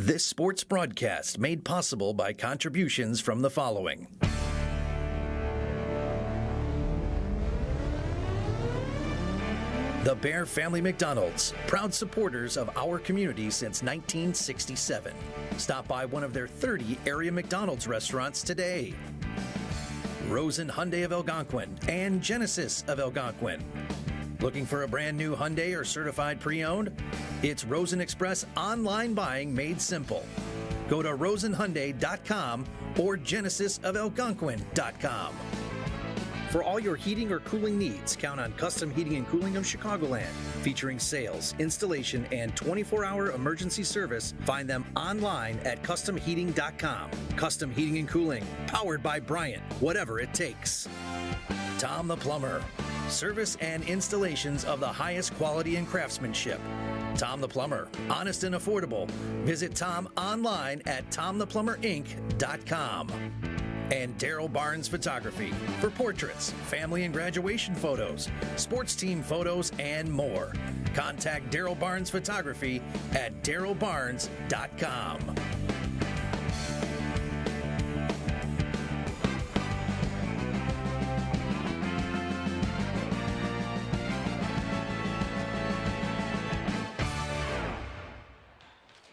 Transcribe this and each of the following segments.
This sports broadcast made possible by contributions from the following. The Bear Family McDonald's, proud supporters of our community since 1967. Stop by one of their 30 area McDonald's restaurants today. Rosen Hyundai of Algonquin and Genesis of Algonquin. Looking for a brand new Hyundai or certified pre-owned? It's Rosen Express online buying made simple. Go to rosenhyundai.com or genesisofalgonquin.com. For all your heating or cooling needs, count on Custom Heating and Cooling of Chicagoland. Featuring sales, installation, and 24-hour emergency service, find them online at customheating.com. Custom Heating and Cooling, powered by Bryant, whatever it takes. Tom the Plumber, service and installations of the highest quality and craftsmanship. Tom the Plumber, honest and affordable. Visit Tom online at tomtheplumberinc.com. And Daryl Barnes Photography for portraits, family and graduation photos, sports team photos, and more. Contact Daryl Barnes Photography at darylbarnes.com.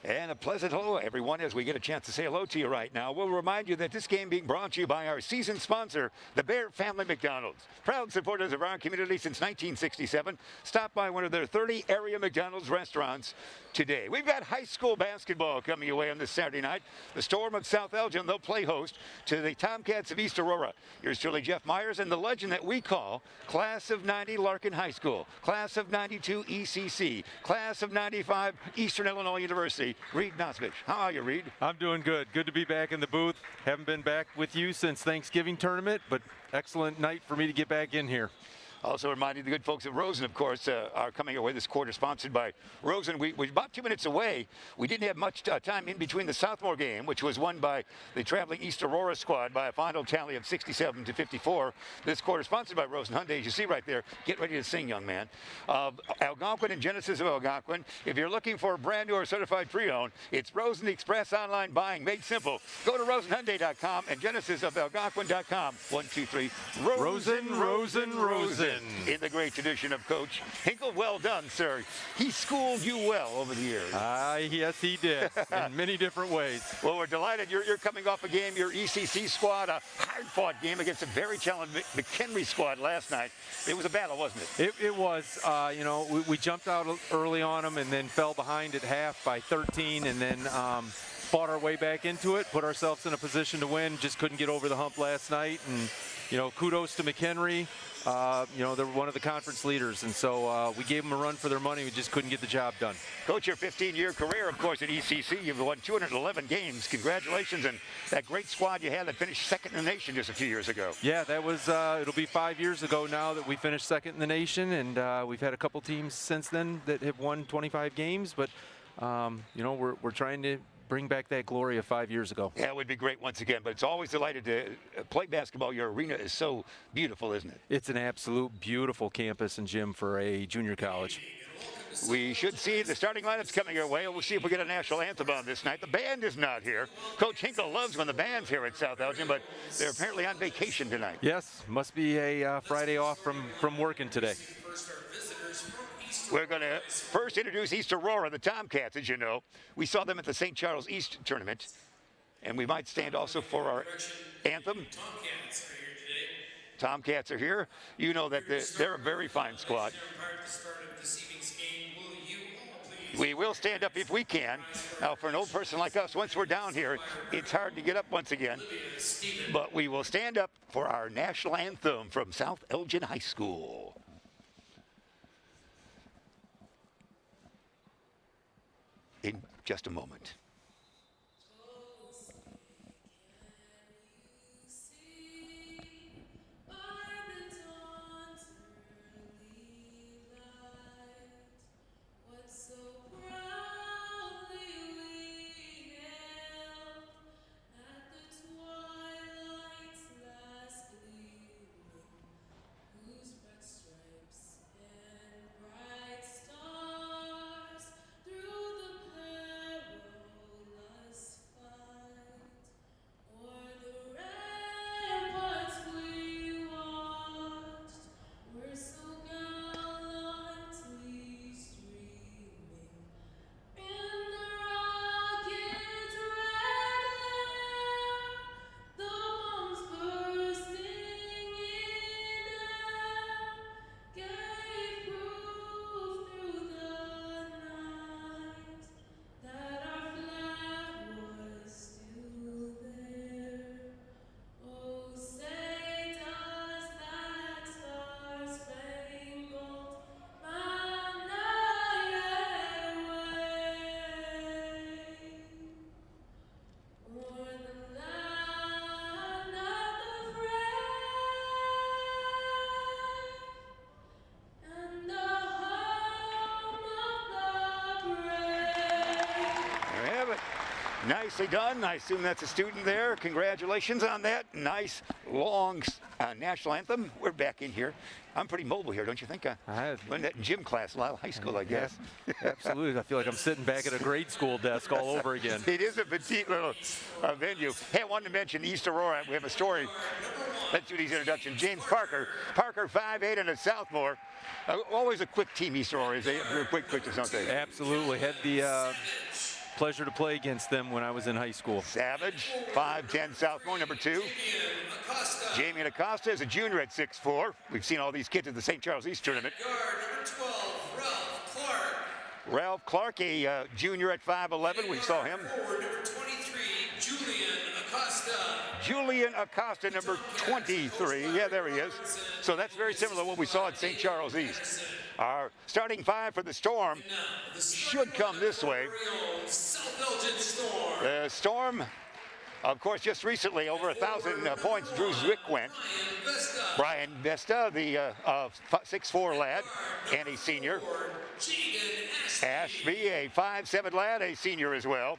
And a pleasant hello, everyone, as we get a chance to say hello to you right now. We'll remind you that this game being brought to you by our season sponsor, the Bear Family McDonald's. Proud supporters of our community since 1967. Stop by one of their 30 area McDonald's restaurants today. We've got high school basketball coming away on this Saturday night. The Storm of South Elgin, they'll play host to the Tomcats of East Aurora. Here's truly Jeff Myers and the legend that we call Class of 90 Larkin High School, Class of 92 ECC, Class of 95 Eastern Illinois University, Reed Nosvich. How are you, Reed? I'm doing good. Good to be back in the booth. Haven't been back with you since Thanksgiving tournament, but excellent night for me to get back in here. Also reminding the good folks of Rosen, of course, are coming away this quarter, sponsored by Rosen. We're about 2 minutes away. We didn't have much time in between the Southmore game, which was won by the traveling East Aurora squad by a final tally of 67-54. This quarter, sponsored by Rosen Hyundai, as you see right there. Get ready to sing, young man. Algonquin and Genesis of Algonquin. If you're looking for a brand new or certified pre-owned, it's Rosen Express online buying made simple. Go to rosenhyundai.com and genesisofalgonquin.com. 1, 2, 3. Rosen. In the great tradition of Coach Hinkle. Well done, sir. He schooled you well over the years. Yes, he did, in many different ways. Well, we're delighted you're coming off a game, your ECC squad, a hard-fought game against a very talented McHenry squad last night. It was a battle, wasn't it? It was. You know, we jumped out early on them and then fell behind at half by 13 and then fought our way back into it, put ourselves in a position to win, just couldn't get over the hump last night. And, you know, kudos to McHenry. You know, they're one of the conference leaders, and so we gave them a run for their money. We just couldn't get the job done. Coach, your 15-year career, of course, at ECC, you've won 211 games. Congratulations, and that great squad you had that finished second in the nation just a few years ago. Yeah, that was, it'll be 5 years ago now that we finished second in the nation, and we've had a couple teams since then that have won 25 games, but, you know, we're trying to bring back that glory of 5 years ago. Yeah, it would be great once again, but it's always delighted to play basketball. Your arena is so beautiful, isn't it? It's an absolute beautiful campus and gym for a junior college. We should see the starting lineups coming your way. We'll see if we get a national anthem on this night. The band is not here. Coach Hinkle loves when the band's here at South Elgin, but they're apparently on vacation tonight. Yes, must be a Friday off from working today. We're going to first introduce East Aurora, the Tomcats, as you know. We saw them at the St. Charles East tournament, and we might stand also for our anthem. Tomcats are here. You know that they're a very fine squad. We will stand up if we can. Now, for an old person like us, once we're down here, it's hard to get up once again. But we will stand up for our national anthem from South Elgin High School. In just a moment. Nicely done. I assume that's a student there. Congratulations on that. Nice, long national anthem. We're back in here. I'm pretty mobile here, don't you think? I learned that in gym class a lot, high school, I guess. Yeah, absolutely. I feel like I'm sitting back at a grade school desk all over again. It is a petite little venue. Hey, I wanted to mention East Aurora. We have a story. Let's do these introductions. James Parker. Parker, 5'8", and a sophomore. Always a quick team, East Aurora. They're quick pitchers, don't they? Absolutely. Had the pleasure to play against them when I was in high school. Savage, 5'10", sophomore, number 2. Jamie Acosta is a junior at 6'4". We've seen all these kids at the St. Charles East tournament. Number 12, Ralph Clark. Ralph Clark, a junior at 5'11". We saw him. Forward, number 23, Julian Acosta. Julian Acosta, number 23. Yeah, there he is. So that's very similar to what we saw at St. Charles East. Our starting 5 for the Storm should come this way. South Elgin Storm. The Storm, of course, just recently, over 1,000 points, Drew Zwick went. Brian Vesta, the 6'4" lad, and a senior. Ashby, a 5'7" lad, a senior as well.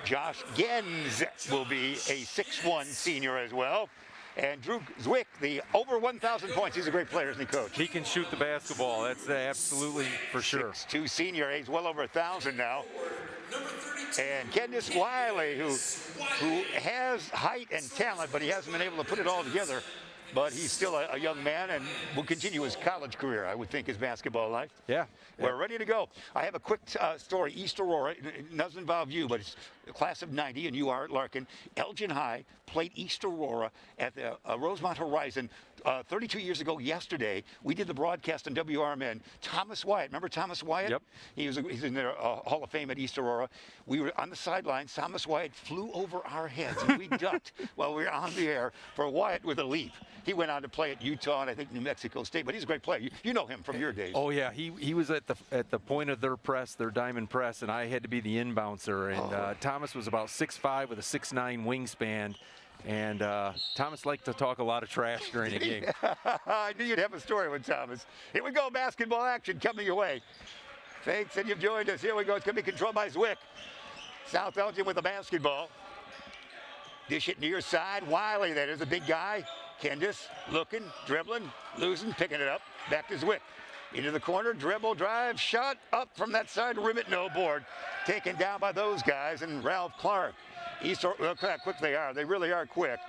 Josh Gens will be a 6'1" senior as well. And Drew Zwick, the over 1,000 points. He's a great player, isn't he, Coach? He can shoot the basketball. That's absolutely for sure. 6'2" senior. He's well over 1,000 now. And Kendis Wiley, who has height and talent, but he hasn't been able to put it all together. But he's still a young man and will continue his college career, I would think, his basketball life. Yeah. We're ready to go. I have a quick story. East Aurora, it doesn't involve you, but it's the class of 90, and you are at Larkin. Elgin High played East Aurora at the Rosemont Horizon 32 years ago yesterday. We did the broadcast on WRMN. Thomas Wyatt, remember Thomas Wyatt? Yep. He's in the Hall of Fame at East Aurora. We were on the sidelines. Thomas Wyatt flew over our heads, and we ducked while we were on the air for Wyatt with a leap. He went on to play at Utah and I think New Mexico State, but he's a great player. You know him from your days. Oh yeah, he was at the point of their press, their diamond press, and I had to be the in-bouncer. And Thomas was about 6'5" with a 6'9" wingspan. And Thomas liked to talk a lot of trash during the game. I knew you'd have a story with Thomas. Here we go, basketball action coming your way. Thanks, and you've joined us. Here we go. It's going to be controlled by Zwick. South Elgin with the basketball. Dish it near side. Wiley, that is a big guy. Kendis looking, dribbling, losing, picking it up. Back to Zwick. Into the corner, dribble, drive, shot up from that side, rim it, no board. Taken down by those guys and Ralph Clark. Look how quick they are. They really are quick.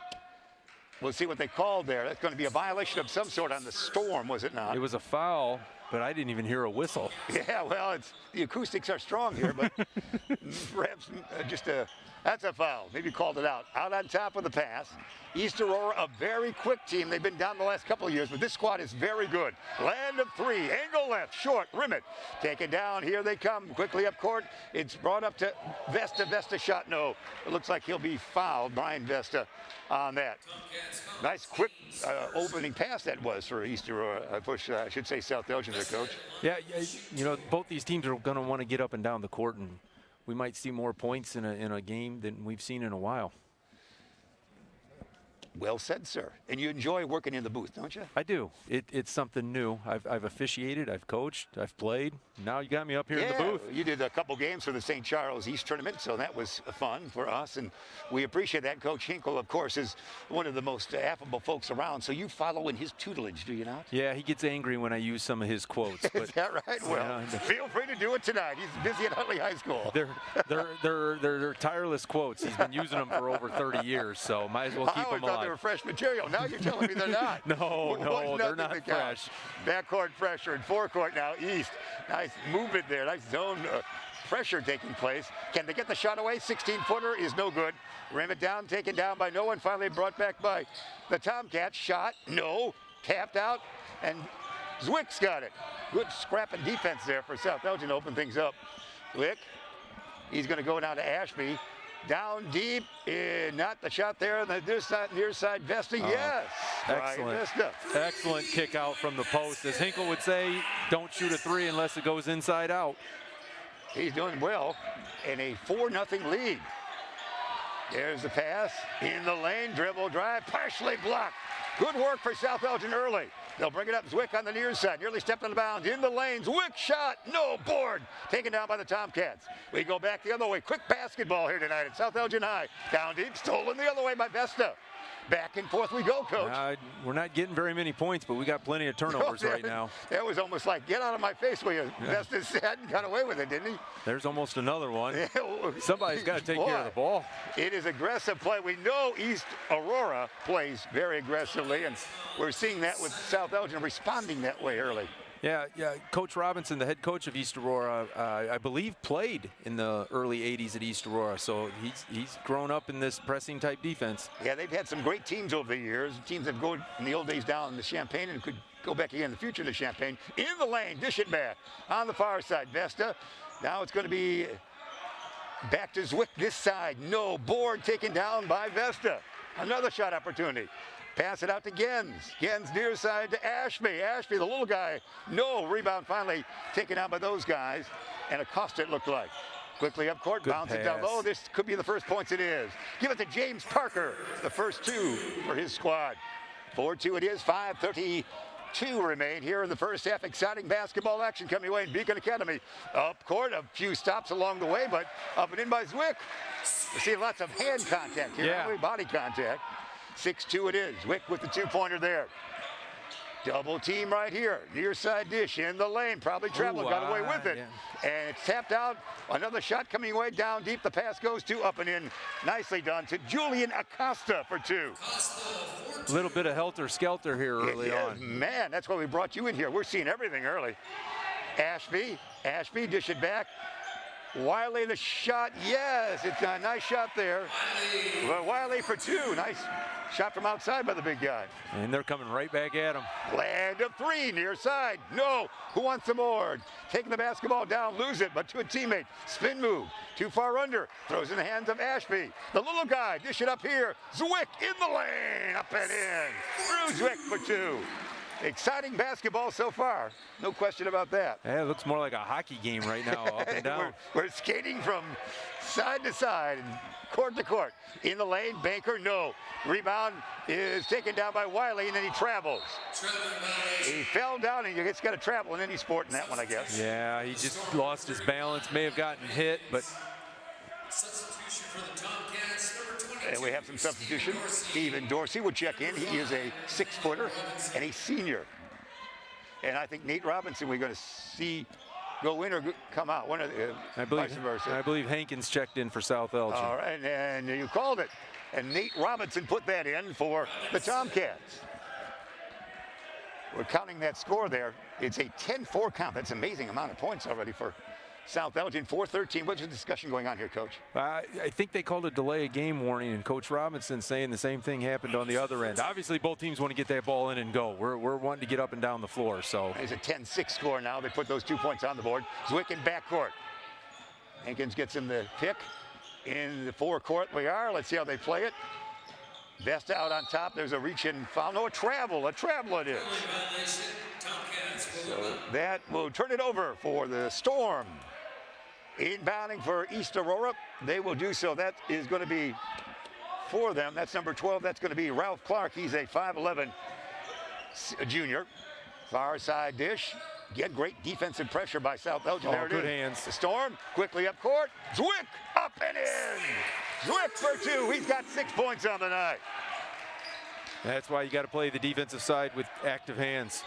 We'll see what they called there. That's going to be a violation of some sort on the Storm, was it not? It was a foul, but I didn't even hear a whistle. Yeah, well, the acoustics are strong here, but perhaps that's a foul. Maybe called it out. Out on top of the pass. East Aurora, a very quick team. They've been down the last couple of years, but this squad is very good. Land of 3, angle left, short, rim it. Taken down, here they come, quickly up court. It's brought up to Vesta. Vesta shot, no. It looks like he'll be fouled, Brian Vesta, on that. Nice quick opening pass that was for East Aurora. I should say South Elgin, their coach. Yeah, you know, both these teams are going to want to get up and down the court, and we might see more points in a game than we've seen in a while. Well said, sir. And you enjoy working in the booth, don't you? I do. It's something new. I've officiated, I've coached, I've played. Now you got me up here in the booth. You did a couple games for the St. Charles East tournament, so that was fun for us, and we appreciate that. Coach Hinkle, of course, is one of the most affable folks around, so you follow in his tutelage, do you not? Yeah, he gets angry when I use some of his quotes. But, is that right? Well, feel free to do it tonight. He's busy at Huntley High School. They're tireless quotes. He's been using them for over 30 years, so might as well keep them alive. They were fresh material. Now you're telling me they're not. No, they're not fresh. Backcourt pressure and forecourt now. East. Nice movement there. Nice zone pressure taking place. Can they get the shot away? 16-footer is no good. Rim it down, taken down by no one. Finally brought back by the Tomcats. Shot, no. Tapped out, and Zwick's got it. Good scrapping defense there for South Elgin to open things up. Zwick, he's going to go now to Ashby. Down deep, not the shot there on the near side. Vesta, yes. Excellent. Vesta. Excellent kick out from the post. As Hinkle would say, don't shoot a 3 unless it goes inside out. He's doing well in a 4-0 lead. There's the pass in the lane, dribble drive, partially blocked. Good work for South Elgin early. They'll bring it up. Zwick on the near side. Nearly stepped on the bounds. In the lanes. Zwick shot. No board. Taken down by the Tomcats. We go back the other way. Quick basketball here tonight at South Elgin High. Down deep. Stolen the other way by Vesta. Back and forth we go, Coach. We're not getting very many points, but we got plenty of turnovers right now. That was almost like, get out of my face, will you? Vesta said and got away with it, didn't he? There's almost another one. Somebody's got to take care of the ball. It is aggressive play. We know East Aurora plays very aggressively, and we're seeing that with South Elgin responding that way early. Yeah. Coach Robinson, the head coach of East Aurora, I believe played in the early 80s at East Aurora, so he's grown up in this pressing type defense. Yeah, they've had some great teams over the years. Teams that go in the old days down to Champaign and could go back again in the future to Champaign. In the lane, dish it back. On the far side, Vesta. Now it's going to be back to Zwick this side. No board taken down by Vesta. Another shot opportunity. Pass it out to Gens. Gens near side to Ashby. Ashby, the little guy. No rebound finally taken out by those guys. And Acosta it looked like. Quickly up court, bounce it down low. This could be the first points it is. Give it to James Parker. The first two for his squad. 4-2 it is. 5:32 remain here in the first half. Exciting basketball action coming away in Beacon Academy. Up court, a few stops along the way, but up and in by Zwick. We see lots of hand contact here, body contact. 6-2 it is. Zwick with the two-pointer there. Double team right here. Near side dish in the lane. Probably traveled, got away with it. Yeah. And it's tapped out. Another shot coming away down deep. The pass goes to up and in. Nicely done to Julian Acosta for two. A little bit of helter-skelter here early on. Man, that's why we brought you in here. We're seeing everything early. Ashby dish it back. Wiley the shot, yes, it's a nice shot there. Wiley for two, nice shot from outside by the big guy. And they're coming right back at him. Land of three, near side, no, who wants some more? Taking the basketball down, lose it, but to a teammate, spin move, too far under, throws in the hands of Ashby. The little guy, dish it up here, Zwick in the lane, up and in, through Zwick for two. Exciting basketball so far, no question about that. Yeah, it looks more like a hockey game right now, up and down. we're skating from side to side and court to court. In the lane, Banker, no. Rebound is taken down by Wiley, and then he travels. He fell down, and it's got to travel in any sport in that one, I guess. Yeah, he just lost his balance, may have gotten hit, but... Substitution for the Tomcats, number 22. And we have some substitution. Stephen Dorsey will check in. He is a 6-footer and a senior. And I think Nate Robinson we're going to see go in or come out. One of the vice versa. I believe Hankins checked in for South Elgin. All right, and you called it. And Nate Robinson put that in for the Tomcats. We're counting that score there. It's a 10-4 count. That's an amazing amount of points already for South Elgin. 4-13. What's the discussion going on here, Coach? I think they called a delay of game warning, and Coach Robinson saying the same thing happened on the other end. Obviously, both teams want to get that ball in and go. We're wanting to get up and down the floor. So it's a 10-6 score now. They put those 2 points on the board. Zwick in backcourt. Hankins gets him the pick. In the forecourt we are. Let's see how they play it. Vesta out on top. There's a reach-in foul. No, a travel it is. So that will turn it over for the Storm. Inbounding for East Aurora. They will do so. That is going to be for them. That's number 12. That's going to be Ralph Clark. He's a 5'11" junior. Far side dish. Get great defensive pressure by South Elgin. There it good is. Hands. The Storm quickly up court. Zwick up and in. Zwick for two. He's got 6 points on the night. That's why you got to play the defensive side with active hands.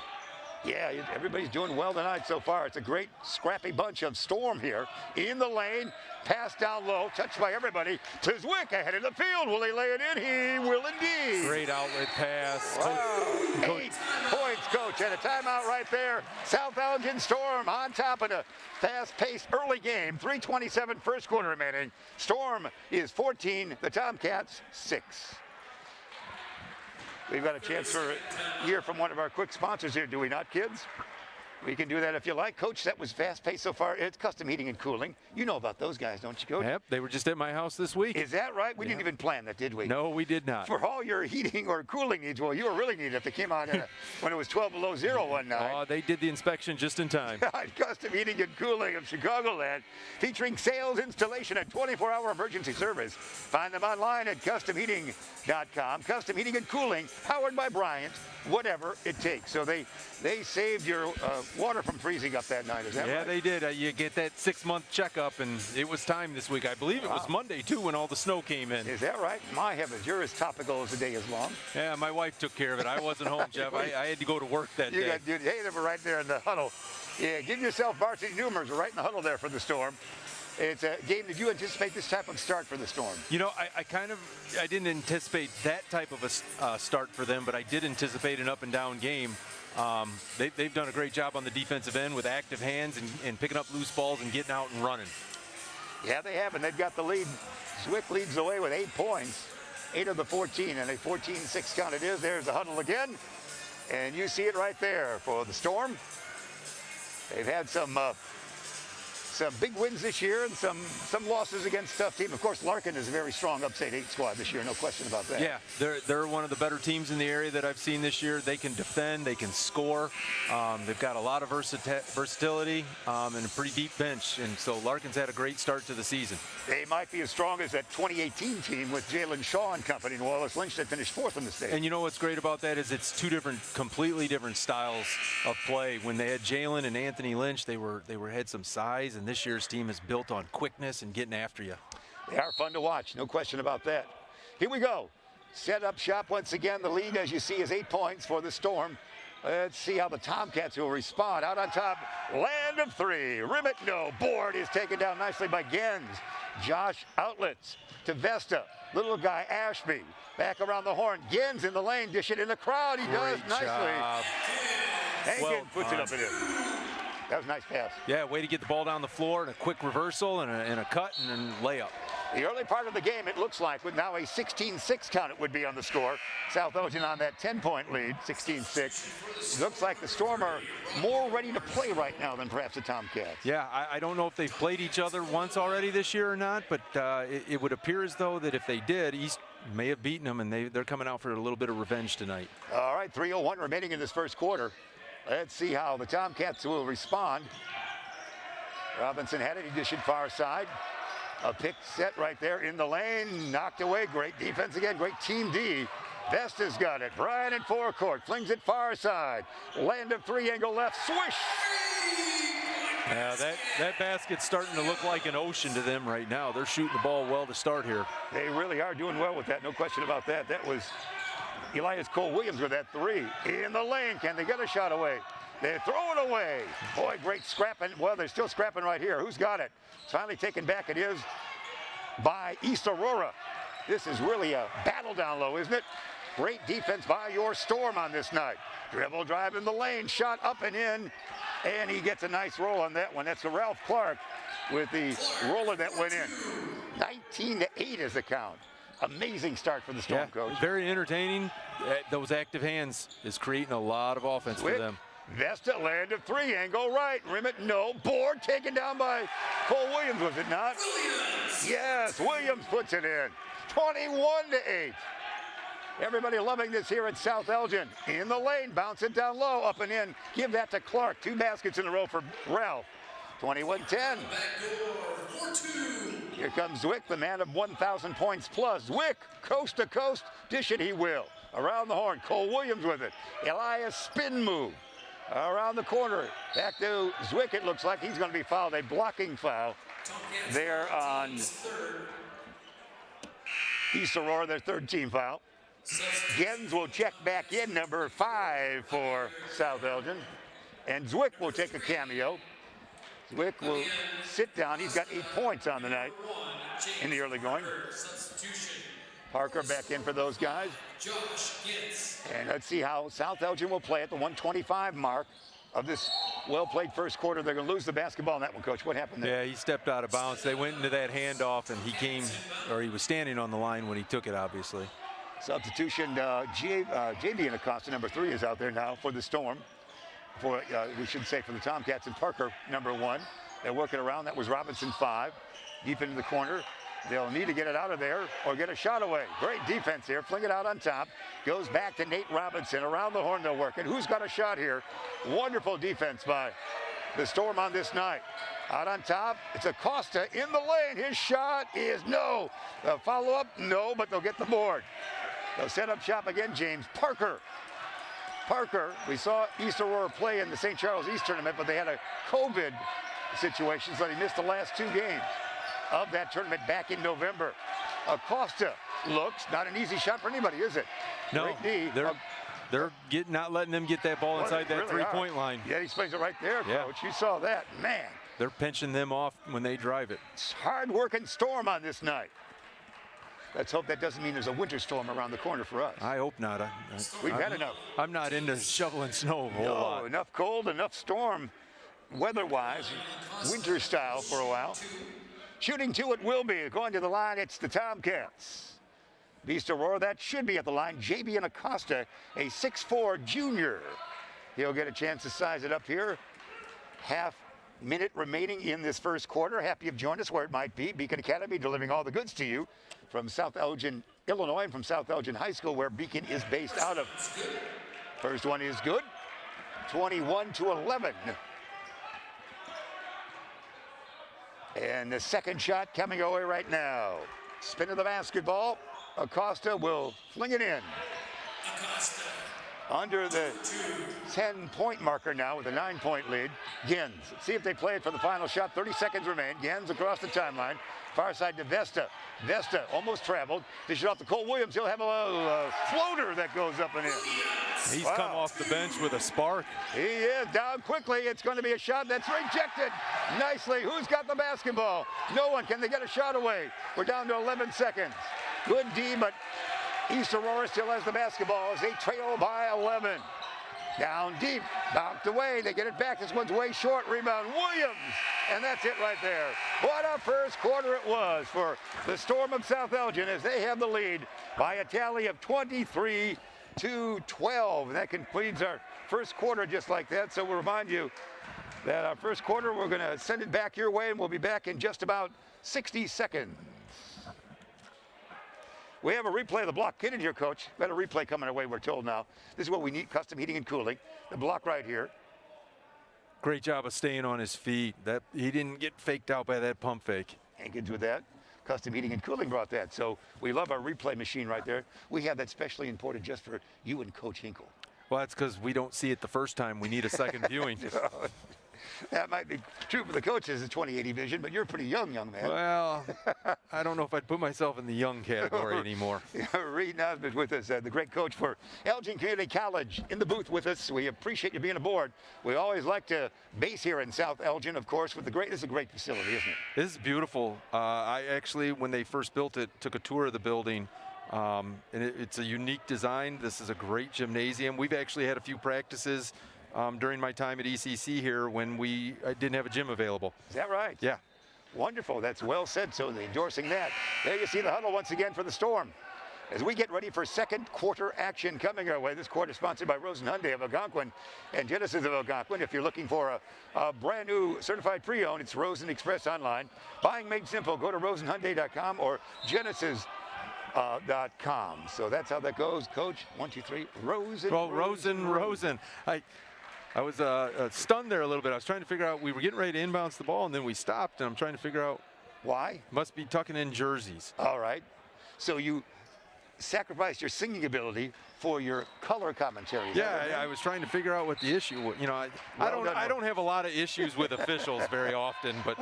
Yeah, everybody's doing well tonight so far. It's a great scrappy bunch of Storm here. In the lane, pass down low, touched by everybody. To Zwick ahead of the field. Will he lay it in? He will indeed. Great outlet pass. Wow. 8 points, Coach, and a timeout right there. South Elgin Storm on top of a fast-paced early game. 3:27 first quarter remaining. Storm is 14, the Tomcats 6. We've got a chance to hear from one of our quick sponsors here, do we not, kids? We can do that if you like. Coach, that was fast-paced so far. It's Custom Heating and Cooling. You know about those guys, don't you, Coach? Yep, they were just at my house this week. Is that right? We didn't even plan that, did we? No, we did not. For all your heating or cooling needs, well, you were really needed if they came out when it was 12 below zero one night. Oh, they did the inspection just in time. Custom Heating and Cooling of Chicagoland, featuring sales, installation, and 24-hour emergency service. Find them online at customheating.com. Custom Heating and Cooling, powered by Bryant, whatever it takes. So they saved your water from freezing up that night, is that right? Yeah, they did. You get that 6-month checkup, and it was time this week. I believe it was Monday, too, when all the snow came in. Is that right? My heavens, you're as topical as the day is long. Yeah, my wife took care of it. I wasn't home, Jeff. I had to go to work that day. Hey, they were right there in the huddle. Yeah, give yourself Varsity Numers right in the huddle there for the Storm. It's a game. Did you anticipate this type of start for the Storm? You know, I didn't anticipate that type of a start for them, but I did anticipate an up-and-down game. They've done a great job on the defensive end with active hands and picking up loose balls and getting out and running. Yeah, they have, and they've got the lead. Zwick leads the way with 8 points, 8 of the 14, and a 14-6 count it is. There's the huddle again, and you see it right there for the Storm. They've had some big wins this year and some losses against tough teams. Of course, Larkin is a very strong Upstate 8 squad this year, no question about that. Yeah, they're one of the better teams in the area that I've seen this year. They can defend, they can score. They've got a lot of versatility and a pretty deep bench, and so Larkin's had a great start to the season. They might be as strong as that 2018 team with Jalen Shaw and company and Wallace Lynch that finished 4th in the state. And you know what's great about that is it's two completely different styles of play. When they had Jalen and Anthony Lynch, they had some size, and this year's team is built on quickness and getting after you. They are fun to watch, no question about that. Here we go. Set up shop once again. The lead, as you see, is 8 points for the Storm. Let's see how the Tomcats will respond. Out on top, land of 3. Rim it, no. Board is taken down nicely by Gens. Josh outlets to Vesta. Little guy Ashby back around the horn. Gens in the lane, dish it in the crowd. He does nicely. And puts it up and in. That was a nice pass. Yeah, way to get the ball down the floor and a quick reversal and a cut and a layup. The early part of the game, it looks like, with now a 16-6 count it would be on the score. South Elgin on that 10-point lead, 16-6. Looks like the Storm are more ready to play right now than perhaps the Tomcats. Yeah, I don't know if they've played each other once already this year or not, but it would appear as though that if they did, East may have beaten them, and they're coming out for a little bit of revenge tonight. All right, 3:01 remaining in this first quarter. Let's see how the Tomcats will respond. Robinson had it, he dished it far side. A pick set right there in the lane, knocked away. Great defense again, great team D. Vesta's got it. Brian in forecourt, flings it far side. Land of 3, angle left, swish! Yeah, that basket's starting to look like an ocean to them right now. They're shooting the ball well to start here. They really are doing well with that, no question about that. That was Elias Cole-Williams with that 3. In the lane, can they get a shot away? They throw it away. Boy, great scrapping. Well, they're still scrapping right here. Who's got it? It's finally taken back. It is by East Aurora. This is really a battle down low, isn't it? Great defense by your Storm on this night. Dribble drive in the lane, shot up and in, and he gets a nice roll on that one. That's a Ralph Clark with the roller that went in. 19-8 is the count. Amazing start for the Storm, Coach. Very entertaining. Those active hands is creating a lot of offense for them. Vesta, land of 3, angle right, rim it, no. Board taken down by Cole-Williams, was it not? Williams. Yes, Williams puts it in. 21-8. Everybody loving this here at South Elgin. In the lane, bounce it down low, up and in. Give that to Clark. 2 baskets in a row for Ralph. 21-10. Here comes Zwick, the man of 1,000 points plus. Zwick, coast to coast, dish it he will. Around the horn, Cole-Williams with it. Elias spin move. Around the corner, back to Zwick, it looks like he's going to be fouled. A blocking foul there on East Aurora, their 3rd team foul. Gens will check back in, number 5 for South Elgin. And Zwick will take a cameo. Zwick will sit down. He's got 8 points on the night in the early going. Parker back in for those guys. And let's see how South Elgin will play at the 125 mark of this well-played first quarter. They're going to lose the basketball in that one, Coach. What happened there? Yeah, he stepped out of bounds. They went into that handoff, and he was standing on the line when he took it, obviously. Substitution, JB Acosta, number 3, is out there now for the Storm. for, we should say, for the Tomcats, and Parker, number 1. They're working around. That was Robinson, 5. Deep into the corner. They'll need to get it out of there or get a shot away. Great defense here. Fling it out on top. Goes back to Nate Robinson. Around the horn they'll work it. Who's got a shot here? Wonderful defense by the Storm on this night. Out on top, it's Acosta in the lane. His shot is no. The follow-up, no, but they'll get the board. They'll set up shop again, James Parker. Parker, we saw East Aurora play in the St. Charles East tournament, but they had a COVID situation, so they missed the last 2 games of that tournament back in November. Acosta looks not an easy shot for anybody, is it? No, they're not letting them get that ball inside that really 3-point line. Yeah, he plays it right there, Yeah. Coach. You saw that, man. They're pinching them off when they drive it. It's hard-working Storm on this night. Let's hope that doesn't mean there's a winter storm around the corner for us. I hope not. We've had enough. I'm not into shoveling snow a whole lot. Enough cold, enough storm, weather-wise, winter style for a while. Shooting 2 it will be. Going to the line, it's the Tomcats. East Aurora, that should be at the line. Javian Acosta, a 6'4" junior. He'll get a chance to size it up here. Half-minute remaining in this first quarter. Happy you've joined us where it might be. Beacon Academy delivering all the goods to you from South Elgin, Illinois, and from South Elgin High School, where Beacon is based out of. First one is good. 21-11. And the second shot coming away right now. Spin of the basketball. Acosta will fling it in. Under the 10-point marker now with a 9-point lead. Gins. See if they play it for the final shot. 30 seconds remain. Gins across the timeline. Far side to Vesta. Vesta almost traveled. Dish it off to Cole Williams. He'll have a floater that goes up and in. He's come off the bench with a spark. He is down quickly. It's going to be a shot that's rejected nicely. Who's got the basketball? No one. Can they get a shot away? We're down to 11 seconds. Good D, but East Aurora still has the basketball as they trail by 11. Down deep, knocked away. They get it back. This one's way short. Rebound, Williams. And that's it right there. What a first quarter it was for the Storm of South Elgin as they have the lead by a tally of 23-12. And that concludes our first quarter just like that. So we'll remind you that our first quarter, we're going to send it back your way, and we'll be back in just about 60 seconds. We have a replay of the block kitted here, Coach. Got a replay coming our way, we're told now. This is what we need, custom heating and cooling. The block right here. Great job of staying on his feet. That he didn't get faked out by that pump fake. Ain't good with that. Custom heating and cooling brought that. So we love our replay machine right there. We have that specially imported just for you and Coach Hinkle. Well, that's because we don't see it the first time. We need a second viewing. That might be true for the coaches, the 2080 vision, but you're a pretty young man. Well, I don't know if I'd put myself in the young category anymore. Reed Nosbitt with us, the great coach for Elgin Community College, in the booth with us. We appreciate you being aboard. We always like to base here in South Elgin, of course, with the great. This is a great facility, isn't it? This is beautiful. I actually, when they first built it, took a tour of the building. And it's a unique design. This is a great gymnasium. We've actually had a few practices during my time at ECC here when I didn't have a gym available. Is that right? Yeah. Wonderful. That's well said. So they're endorsing that. There you see the huddle once again for the Storm. As we get ready for second quarter action coming our way. This quarter sponsored by Rosen Hyundai of Algonquin and Genesis of Algonquin. If you're looking for a brand new certified pre-owned, it's Rosen Express online. Buying made simple. Go to rosenhyundai.com or genesis.com. So that's how that goes. Coach, 1, 2, 3, Rosen. Well, Rosen. I was stunned there a little bit. I was trying to figure out, we were getting ready to inbounce the ball, and then we stopped, and I'm trying to figure out why. Must be tucking in jerseys. All right. So you sacrificed your singing ability for your color commentary. Yeah, I was trying to figure out what the issue was. You know, I don't have a lot of issues with officials very often, but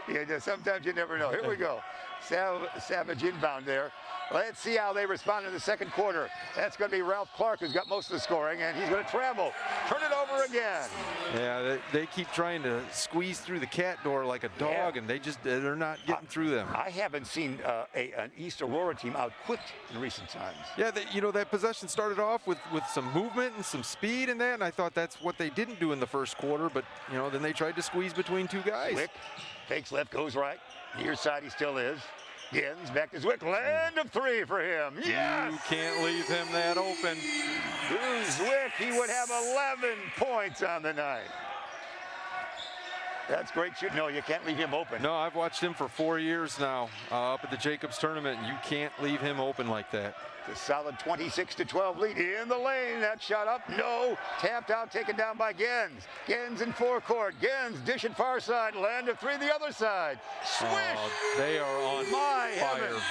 yeah, sometimes you never know. Here we go. Savage inbound there. Let's see how they respond in the second quarter. That's going to be Ralph Clark, who's got most of the scoring, and he's going to travel. Turn it over again. Yeah, they keep trying to squeeze through the cat door like a dog, and they're not getting through them. I haven't seen an East Aurora team out-quicked in recent times. Yeah, that possession started off with some movement and some speed in that, and I thought that's what they didn't do in the first quarter, but, then they tried to squeeze between two guys. Quick, fakes left, goes right. Near side he still is. Gens back to Zwick. Land of three for him. Yes! You can't leave him that open. Zwick, he would have 11 points on the night. That's great shooting. No, you can't leave him open. No, I've watched him for 4 years now up at the Jacobs tournament, and you can't leave him open like that. A solid 26-12 lead in the lane. That shot up, no. Tapped out, taken down by Gens. Gens in forecourt. Gens dish it far side. Land of three the other side. Swish! They are on My fire. heavens.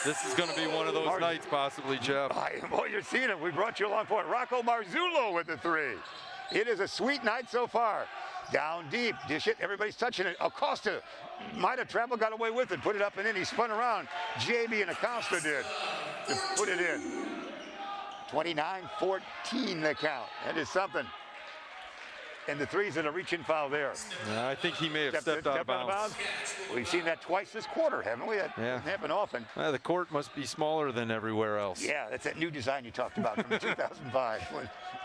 This is going to be one of those nights possibly, Jeff. Boy, you're seeing it. We brought you along for it. Rocco Marzullo with the three. It is a sweet night so far. Down deep, dish it, everybody's touching it. Acosta might have traveled, got away with it, put it up and in. He spun around. JB and Acosta did to put it in. 29-14 the count. That is something. And the three's in a reach-in foul there. I think he may have stepped out of bounds. We've seen that twice this quarter, haven't we? That doesn't happen often. The court must be smaller than everywhere else. Yeah, that's that new design you talked about from 2005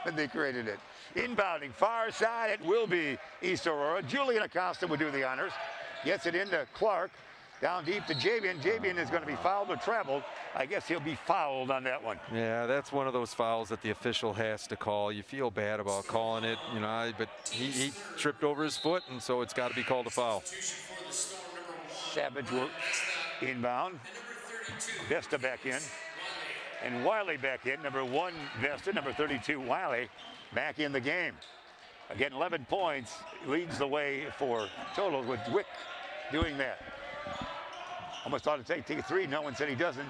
when they created it. Inbounding, far side, it will be East Aurora. Julian Acosta would do the honors. Gets it into Clark. Down deep to Javian. Javian is going to be fouled or traveled. I guess he'll be fouled on that one. Yeah, that's one of those fouls that the official has to call. You feel bad about calling it, you know, but he tripped over his foot, and so it's got to be called a foul. Savage will inbound. Vesta back in. And Wiley back in. Number 1, Vesta. Number 32, Wiley, back in the game. Again, 11 points. Leads the way for total with Wick doing that. Almost thought it'd take a three. No one said he doesn't.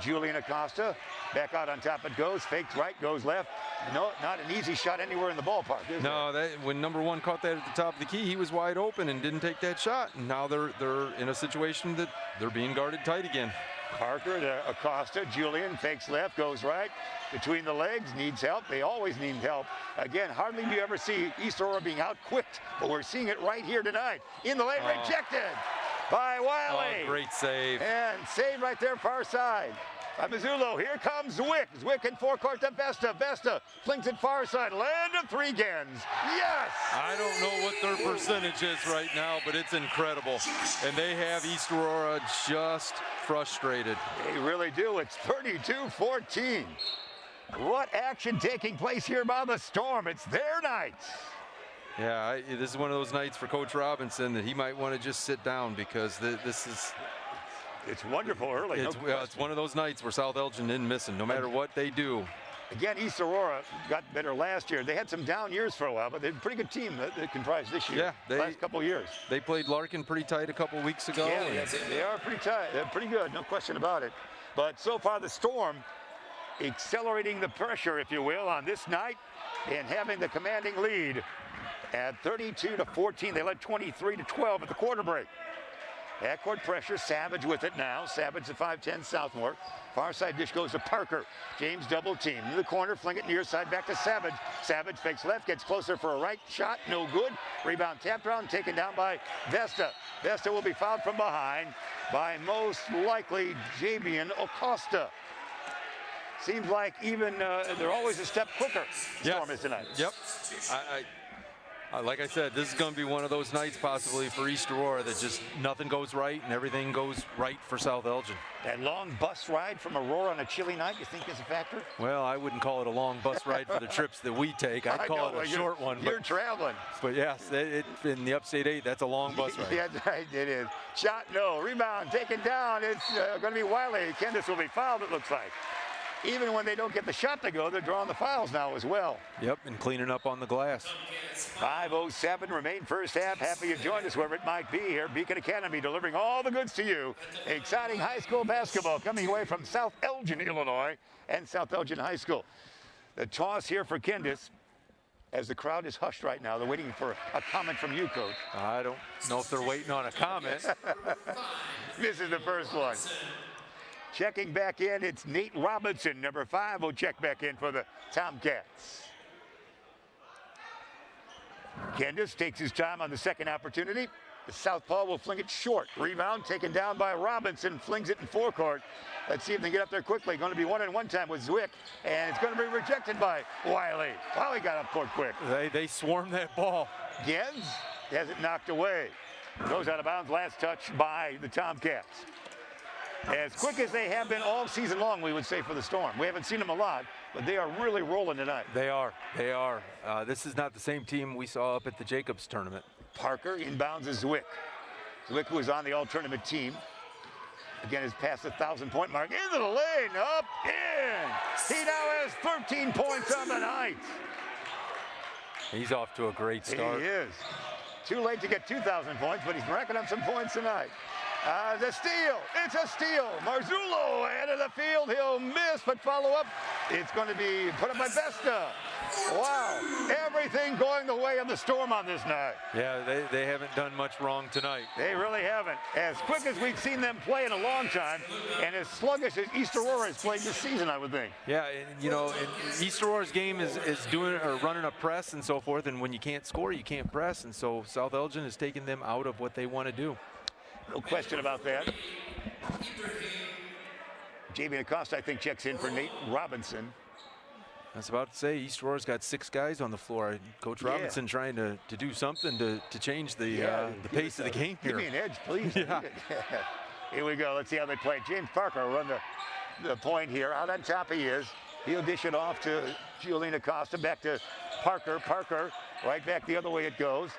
Julian Acosta, back out on top it goes. Fakes right, goes left. No, not an easy shot anywhere in the ballpark, is it? When number 1 caught that at the top of the key, he was wide open and didn't take that shot. And now they're in a situation that they're being guarded tight again. Parker to Acosta. Julian fakes left, goes right. Between the legs, needs help. They always need help. Again, hardly do you ever see East Aurora being out-quicked, but we're seeing it right here tonight. In the lane, rejected by Wiley. Oh, great save. And save right there, far side. By Mazzullo. Here comes Zwick. Zwick in forecourt to Vesta. Vesta flings it far side. Land of three Gens. Yes! I don't know what their percentage is right now, but it's incredible. And they have East Aurora just frustrated. They really do. It's 32-14. What action taking place here by the Storm. It's their night. Yeah, this is one of those nights for Coach Robinson that he might want to just sit down because this is... It's wonderful early. It's one of those nights where South Elgin isn't missing, no matter what they do. Again, East Aurora got better last year. They had some down years for a while, but they're a pretty good team that comprised this year. Yeah, last couple of years. They played Larkin pretty tight a couple weeks ago. Yeah, they are pretty tight. They're pretty good, no question about it. But so far, the Storm accelerating the pressure, if you will, on this night and having the commanding lead at 32-14. They led 23-12 at the quarter break. Backcourt pressure, Savage with it now. Savage the 5'10 sophomore. Far side dish goes to Parker. James double team. In the corner, fling it near side back to Savage. Savage fakes left, gets closer for a right shot, no good. Rebound tapped around, taken down by Vesta. Vesta will be fouled from behind by most likely Javian Acosta. Seems like even they're always a step quicker. Storm is tonight. Yep. Like I said, this is going to be one of those nights possibly for East Aurora that just nothing goes right and everything goes right for South Elgin. That long bus ride from Aurora on a chilly night, you think is a factor? Well, I wouldn't call it a long bus ride for the trips that we take. I'd call it a short one. You're traveling. But yes, in the Upstate 8, that's a long bus ride. Yeah, right, it is. Shot, no. Rebound, taken down. It's going to be Wiley. Kendis will be fouled, it looks like. Even when they don't get the shot to go, they're drawing the fouls now as well. Yep, and cleaning up on the glass. 5:07 remain first half. Happy you joined us wherever it might be here. Beacon Academy delivering all the goods to you. Exciting high school basketball coming away from South Elgin, Illinois, and South Elgin High School. The toss here for Kendis. As the crowd is hushed right now, they're waiting for a comment from you, Coach. I don't know if they're waiting on a comment. This is the first one. Checking back in, it's Nate Robinson, number 5, will check back in for the Tomcats. Kendis takes his time on the second opportunity. The southpaw will fling it short. Rebound taken down by Robinson, flings it in forecourt. Let's see if they get up there quickly. Going to be one-on-one time with Zwick, and it's going to be rejected by Wiley. Wiley got up court quick. They swarmed that ball. Gens has it knocked away. Goes out of bounds, last touch by the Tomcats. As quick as they have been all season long, we would say, for the Storm. We haven't seen them a lot, but they are really rolling tonight. They are. They are. This is not the same team we saw up at the Jacobs tournament. Parker inbounds is Zwick. Zwick, who is on the all-tournament team, again has passed the 1,000-point mark into the lane, up, in. He now has 13 points on the night. He's off to a great start. He is. Too late to get 2,000 points, but he's racking up some points tonight. The steal. It's a steal. Marzullo ahead of the field. He'll miss, but follow up. It's going to be put up by Vesta. Wow. Everything going the way of the Storm on this night. Yeah, they haven't done much wrong tonight. They really haven't. As quick as we've seen them play in a long time, and as sluggish as East Aurora has played this season, I would think. Yeah, and, you know, and East Aurora's game is doing or running a press and so forth, and when you can't score, you can't press, and so South Elgin is taking them out of what they want to do. No question about that. Jamie Acosta, I think, checks in for Nate Robinson. I was about to say, East Aurora's got 6 guys on the floor. Coach Robinson trying to do something to change the pace of the game here. Give me an edge, please. Yeah. Here we go. Let's see how they play. James Parker will run the point here. Out on top he is. He'll dish it off to Julian Acosta. Back to Parker. Parker, right back the other way it goes.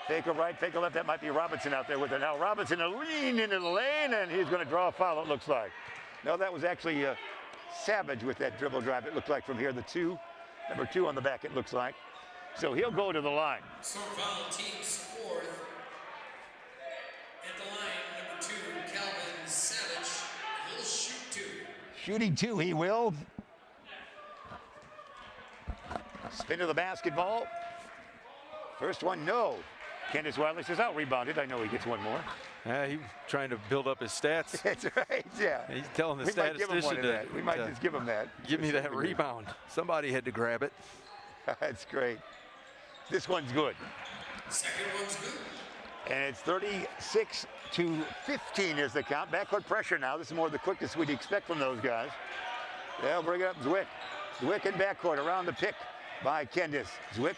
Fake a right, fake a left. That might be Robinson out there with it. Now Robinson will lean into the lane, and he's going to draw a foul, it looks like. No, that was actually Savage with that dribble drive, it looked like from here. Number 2 on the back, it looks like. So he'll go to the line. So foul team's 4th. At the line, number 2, Calvin Savage. He'll shoot 2. Shooting 2, he will. Spin to the basketball. First one, no. Candace Wiley says, out rebounded. I know he gets one more. He's trying to build up his stats. That's right, yeah. He's telling the statistician we might just give him that. Give me that rebound. Somebody had to grab it. That's great. This one's good. Second one's good. And it's 36-15 is the count. Backcourt pressure now. This is more of the quickness we'd expect from those guys. They'll bring it up Zwick. Zwick in backcourt around the pick by Candace. Zwick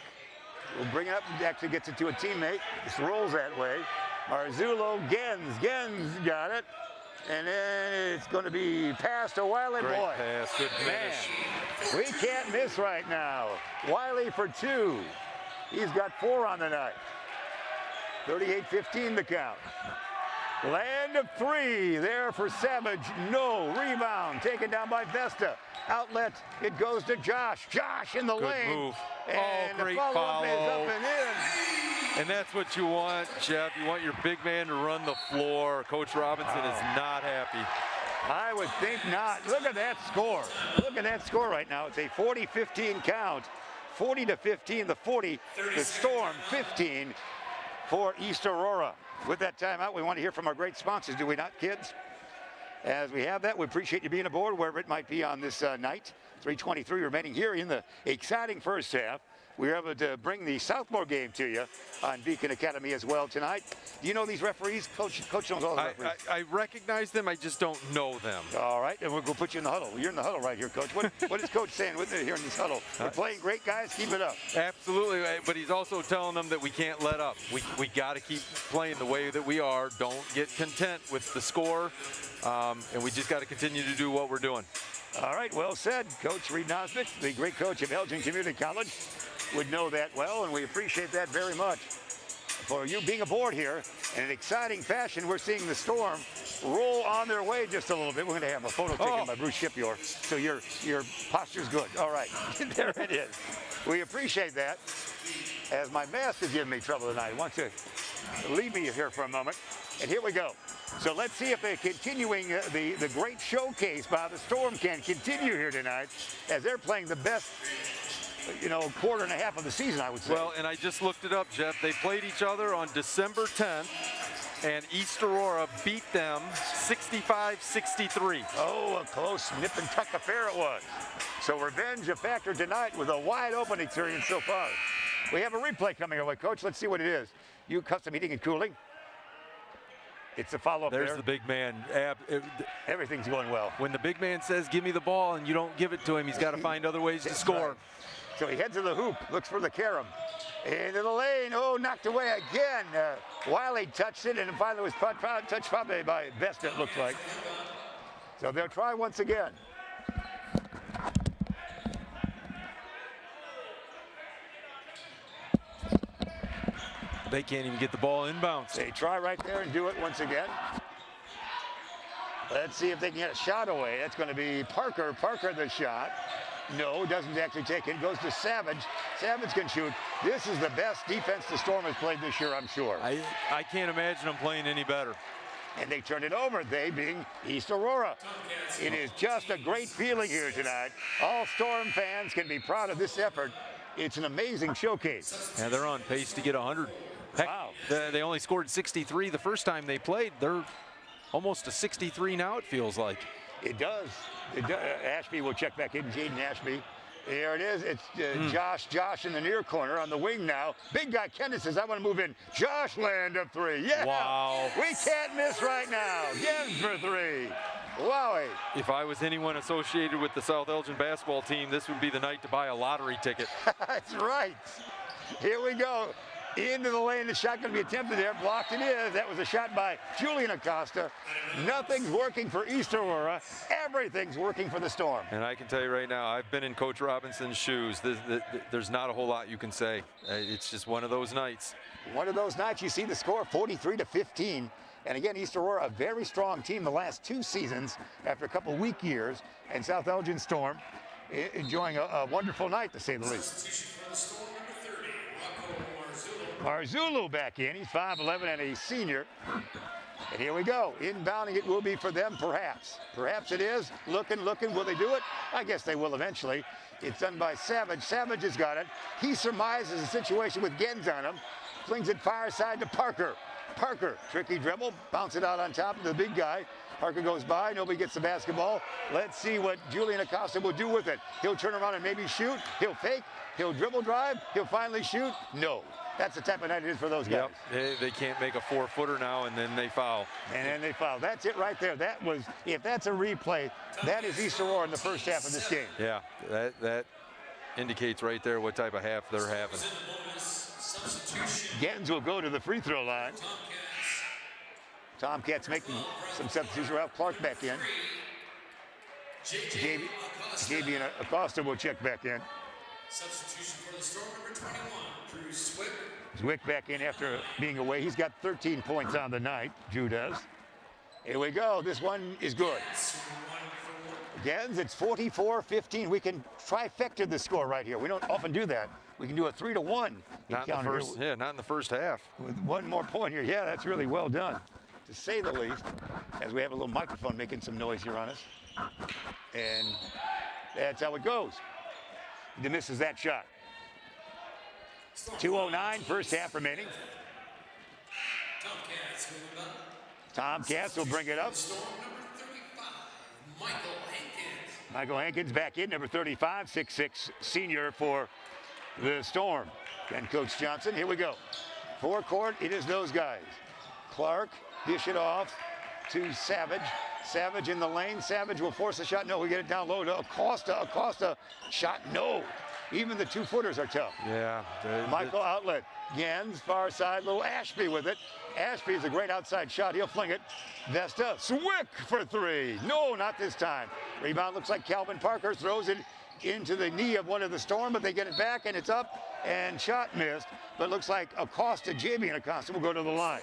will bring it up, actually gets it to a teammate. Just rolls that way. Marzullo, Gens got it. And then it's going to be passed to Wiley. Great Boy, pass, good finish. we can't miss right now. Wiley for 2. He's got 4 on the night. 38-15 the count. Land of 3 there for Savage. No rebound taken down by Vesta. Outlet, it goes to Josh. Josh in the Good lane. move. And great the follow-up is follow. up and in. And that's what you want, Jeff. You want your big man to run the floor. Coach Robinson is not happy. I would think not. Look at that score. Look at that score right now. It's a 40-15 count. 40-15, the 40. The Storm, 15 for East Aurora. With that timeout, we want to hear from our great sponsors, do we not, kids? As we have that, we appreciate you being aboard wherever it might be on this night. 3:23 remaining here in the exciting first half. We were able to bring the Southmore game to you on Beacon Academy as well tonight. Do you know these referees? Coach knows all the referees. I recognize them. I just don't know them. All right, and we'll go put you in the huddle. You're in the huddle right here, Coach. What is Coach saying with it here in this huddle? We're playing great, guys. Keep it up. Absolutely, but he's also telling them that we can't let up. We got to keep playing the way that we are. Don't get content with the score, and we just got to continue to do what we're doing. All right, well said. Coach Reed Nosbitt, the great coach of Elgin Community College, would know that well, and we appreciate that very much. For you being aboard here in an exciting fashion, we're seeing the Storm roll on their way just a little bit. We're going to have a photo taken by Bruce Shipyor, so your posture's good. All right, there it is. We appreciate that. As my mask is giving me trouble tonight, I want to leave me here for a moment, and here we go. So let's see if they're continuing the great showcase by the Storm can continue here tonight, as they're playing the best, quarter and a half of the season, I would say. Well, and I just looked it up, Jeff. They played each other on December 10th, and East Aurora beat them 65-63. Oh, a close nip and tuck affair it was. So revenge a factor tonight with a wide open experience so far. We have a replay coming our way, Coach. Let's see what it is. You Custom Heating and Cooling. It's a follow-up there. There's the big man. Everything's going well. When the big man says, give me the ball, and you don't give it to him, he's got to find other ways to score. Right. So he heads to the hoop, looks for the carom. Into the lane, oh, knocked away again. Wiley touched it, and it finally was touched probably by Best, it looks like. So they'll try once again. They can't even get the ball inbounds. They try right there and do it once again. Let's see if they can get a shot away. That's going to be Parker. Parker the shot. No, doesn't actually take it. Goes to Savage. Savage can shoot. This is the best defense the Storm has played this year, I'm sure. I can't imagine them playing any better. And they turn it over, they being East Aurora. It is just a great feeling here tonight. All Storm fans can be proud of this effort. It's an amazing showcase. Yeah, they're on pace to get 100. Heck, Wow. they only scored 63 the first time they played. They're almost to 63 now, it feels like. It does. Ashby will check back in. Jaden Ashby. There it is. It's Josh in the near corner on the wing now. Big guy Kenneth says, I want to move in. Josh land up three. Yeah. Wow. We can't miss right now. Gens for three. Wowie. If I was anyone associated with the South Elgin basketball team, this would be the night to buy a lottery ticket. That's right. Here we go. Into the lane, the shot going to be attempted there. Blocked it is. That was a shot by Julian Acosta. Nothing's working for East Aurora. Everything's working for the Storm. And I can tell you right now, I've been in Coach Robinson's shoes. There's not a whole lot you can say. It's just one of those nights. One of those nights, you see the score, 43-15. And again, East Aurora, a very strong team the last two seasons after a couple weak years. And South Elgin Storm enjoying a wonderful night, to say the least. Marzullo back in. He's 5'11" and a senior. And here we go. Inbounding it will be for them, perhaps. Perhaps it is. Looking. Will they do it? I guess they will eventually. It's done by Savage. Savage has got it. He surmises a situation with Gens on him. Flings it far side to Parker. Parker, tricky dribble. Bounce it out on top of the big guy. Parker goes by. Nobody gets the basketball. Let's see what Julian Acosta will do with it. He'll turn around and maybe shoot. He'll fake. He'll dribble drive. He'll finally shoot. No. That's the type of night it is for those guys. Yep. They can't make a 4-footer now, and then they foul. And then they foul. That's it right there. That was, if that's a replay, that is East Aurora in the first half of this game. Yeah, that indicates right there what type of half they're having. Gens will go to the free throw line. Tomcats making some substitutions. Ralph Clark back in. JB and Acosta will check back in. Substitution for the Storm, number 21, Drew Zwick. Zwick back in after being away. He's got 13 points on the night. Drew does. Here we go. This one is good. Gens, it's 44-15. We can trifecta the score right here. We don't often do that. We can do a 3-1 not in the first half. With one more point here. Yeah, that's really well done, to say the least, as we have a little microphone making some noise here on us. And that's how it goes. He misses that shot. 2:09, first half remaining. Tomcats will bring it up. Storm, number 35, Michael Hankins. Michael Hankins back in, number 35, 6'6", senior for the Storm. And Coach Johnson, here we go. Forecourt, it is those guys. Clark, dish it off to Savage. Savage in the lane. Savage will force a shot. No, we get it down low to Acosta. Acosta, shot no. Even the two-footers are tough. Yeah. Michael outlet. Gens, far side, little Ashby with it. Ashby is a great outside shot. He'll fling it. Vesta, Zwick for three. No, not this time. Rebound looks like Calvin Parker throws it into the knee of one of the Storm, but they get it back, and it's up, and shot missed. But looks like Acosta, Jamie and Acosta will go to the line.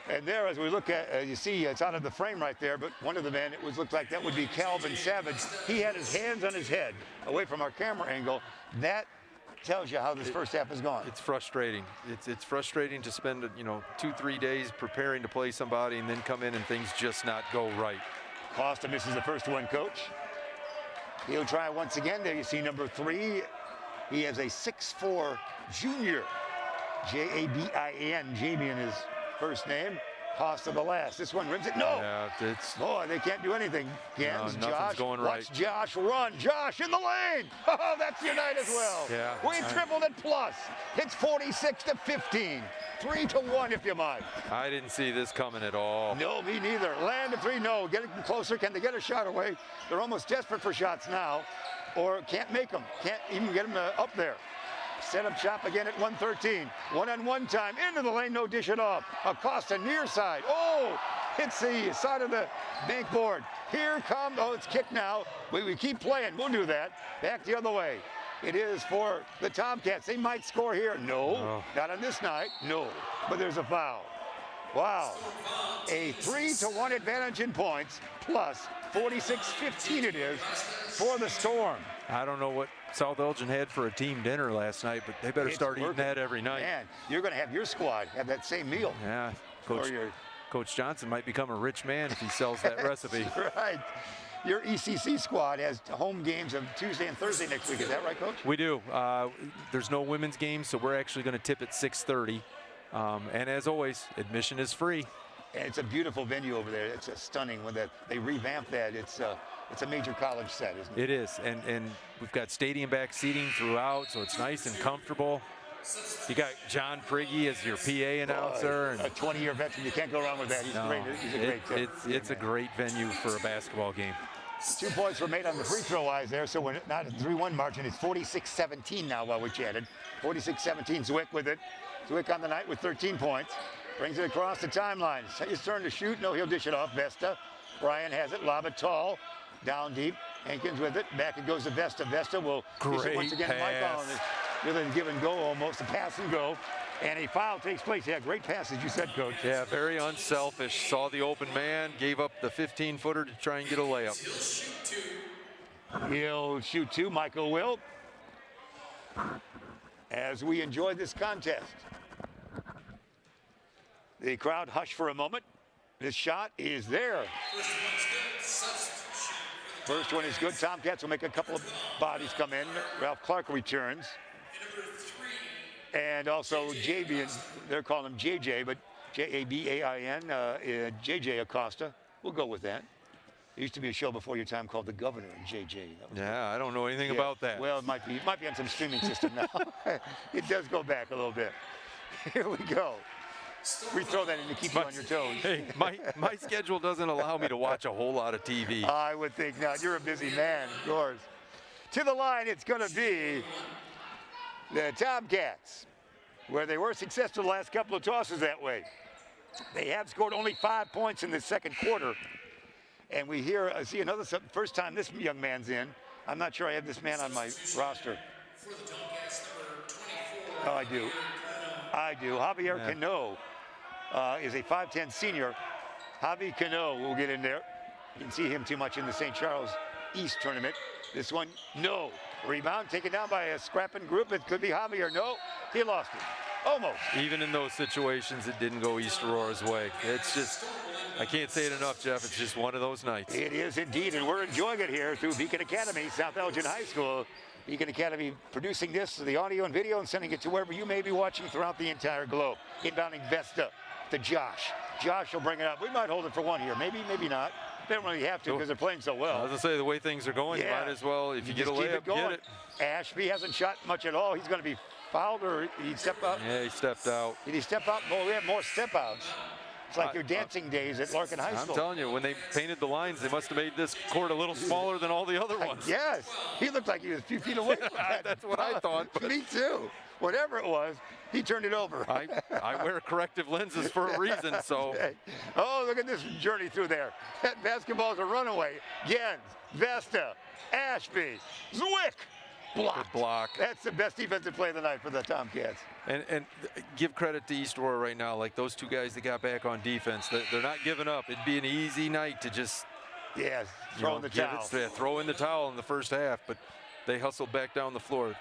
And there, as we look at, you see it's out of the frame right there, but one of the men, looked like that would be Calvin Savage. He had his hands on his head away from our camera angle. That tells you how this first half has gone. It's frustrating. It's frustrating to spend 2-3 days preparing to play somebody and then come in and things just not go right. Costa misses the first one, Coach. He'll try once again. There you see number 3. He has a 6'4" junior. Jabin, Jamian his first name. Costa the last. This one rims it. No. Yeah, it's Boy, they can't do anything. Gens, nothing's Josh, going watch right. Josh run. Josh in the lane. Oh, that's Unite as well. Yeah. We tripled it plus. It's 46-15. 3-1 if you mind. I didn't see this coming at all. No, me neither. Land of 3, no. Get it closer. Can they get a shot away? They're almost desperate for shots now, or can't make them. Can't even get them up there. Set up shop again at 113. One-on-one time into the lane, no dish it off. Acosta near side. Oh, hits the side of the bank board. Here comes, oh, it's kicked now. We keep playing, we'll do that. Back the other way. It is for the Tomcats. They might score here. No, not on this night. No, but there's a foul. Wow, a 3-1 advantage in points, plus 46-15 it is for the Storm. I don't know what South Elgin had for a team dinner last night, but they better It's start eating working. that every night. Man, you're going to have your squad have that same meal. Yeah, Or your- Coach Johnson might become a rich man if he sells that recipe. Right. Your ECC squad has home games of Tuesday and Thursday next week. Is that right, Coach? We do. There's no women's game, so we're actually going to tip at 6:30. And as always, admission is free. And it's a beautiful venue over there. It's a stunning when they revamped that. It's a major college set, isn't it? It is, and we've got stadium back seating throughout, so it's nice and comfortable. You got John Priggy as your PA announcer. A 20-year veteran, you can't go wrong with that. He's great. He's a great kid. It's a great venue for a basketball game. 2 points were made on the free throw wise there, so we're not at 3-1 margin. It's 46-17 now while we chatted. 46-17, Zwick with it. Zwick on the night with 13 points. Brings it across the timeline. His turn to shoot. No, he'll dish it off. Vesta. Brian has it. Lob it tall. Down deep. Hankins with it. Back it goes to Vesta. Vesta will dish it once again. Mike Allen is really give and go almost. A pass and go. And a foul takes place. Yeah, great pass, as you said, Coach. Yeah, very unselfish. Saw the open man, gave up the 15-footer to try and get a layup. He'll shoot 2. Michael will. As we enjoy this contest. The crowd hushed for a moment. This shot is there. First one is good. Tomcats will make a couple of bodies come in. Ralph Clark returns. And also Jabian, they're calling him JJ, but J-A-B-A-I-N, JJ Acosta. We'll go with that. There used to be a show before your time called The Governor and JJ. Yeah, I don't know anything about that. Well, it might be on some streaming system now. It does go back a little bit. Here we go. We throw that in to keep you on your toes. Hey, my schedule doesn't allow me to watch a whole lot of TV. I would think not. You're a busy man, of course. To the line, it's going to be the Tomcats, where they were successful the last couple of tosses that way. They have scored only 5 points in the second quarter. And we see another, first time this young man's in. I'm not sure I have this man on my roster. Oh, I do. Javier Cano is a 5'10 senior. Javi Cano will get in there. You can see him too much in the St. Charles East tournament. This one, no. Rebound taken down by a scrapping group. It could be Javier. No, he lost it. Almost. Even in those situations, it didn't go East Aurora's way. It's just, I can't say it enough, Jeff. It's just one of those nights. It is indeed, and we're enjoying it here through Beacon Academy, South Elgin High School. Beacon Academy producing this, the audio and video, and sending it to wherever you may be watching throughout the entire globe. Inbounding Vesta to Josh. Josh will bring it up. We might hold it for one here. Maybe, maybe not. They don't really have to because they're playing so well. I was going to say, the way things are going, you might as well, if you get a just keep layup, get it. Ashby hasn't shot much at all. He's going to be fouled, or he stepped out? Yeah, he stepped out. Did he step out? Well, we have more step outs. It's like your dancing days at Larkin High School. I'm telling you, when they painted the lines, they must have made this court a little smaller than all the other ones. Yes, he looked like he was a few feet away from that. That's what I thought. But me too. Whatever it was, he turned it over. I wear corrective lenses for a reason, so. Okay. Oh, look at this journey through there. That basketball's a runaway. Gens, Vesta, Ashby, Zwick. Blocked. Good block. That's the best defensive play of the night for the Tomcats. And give credit to East Aurora right now. Like those two guys that got back on defense, they're not giving up. It'd be an easy night to just throw in the towel. Throw in the towel in the first half, but they hustled back down the floor.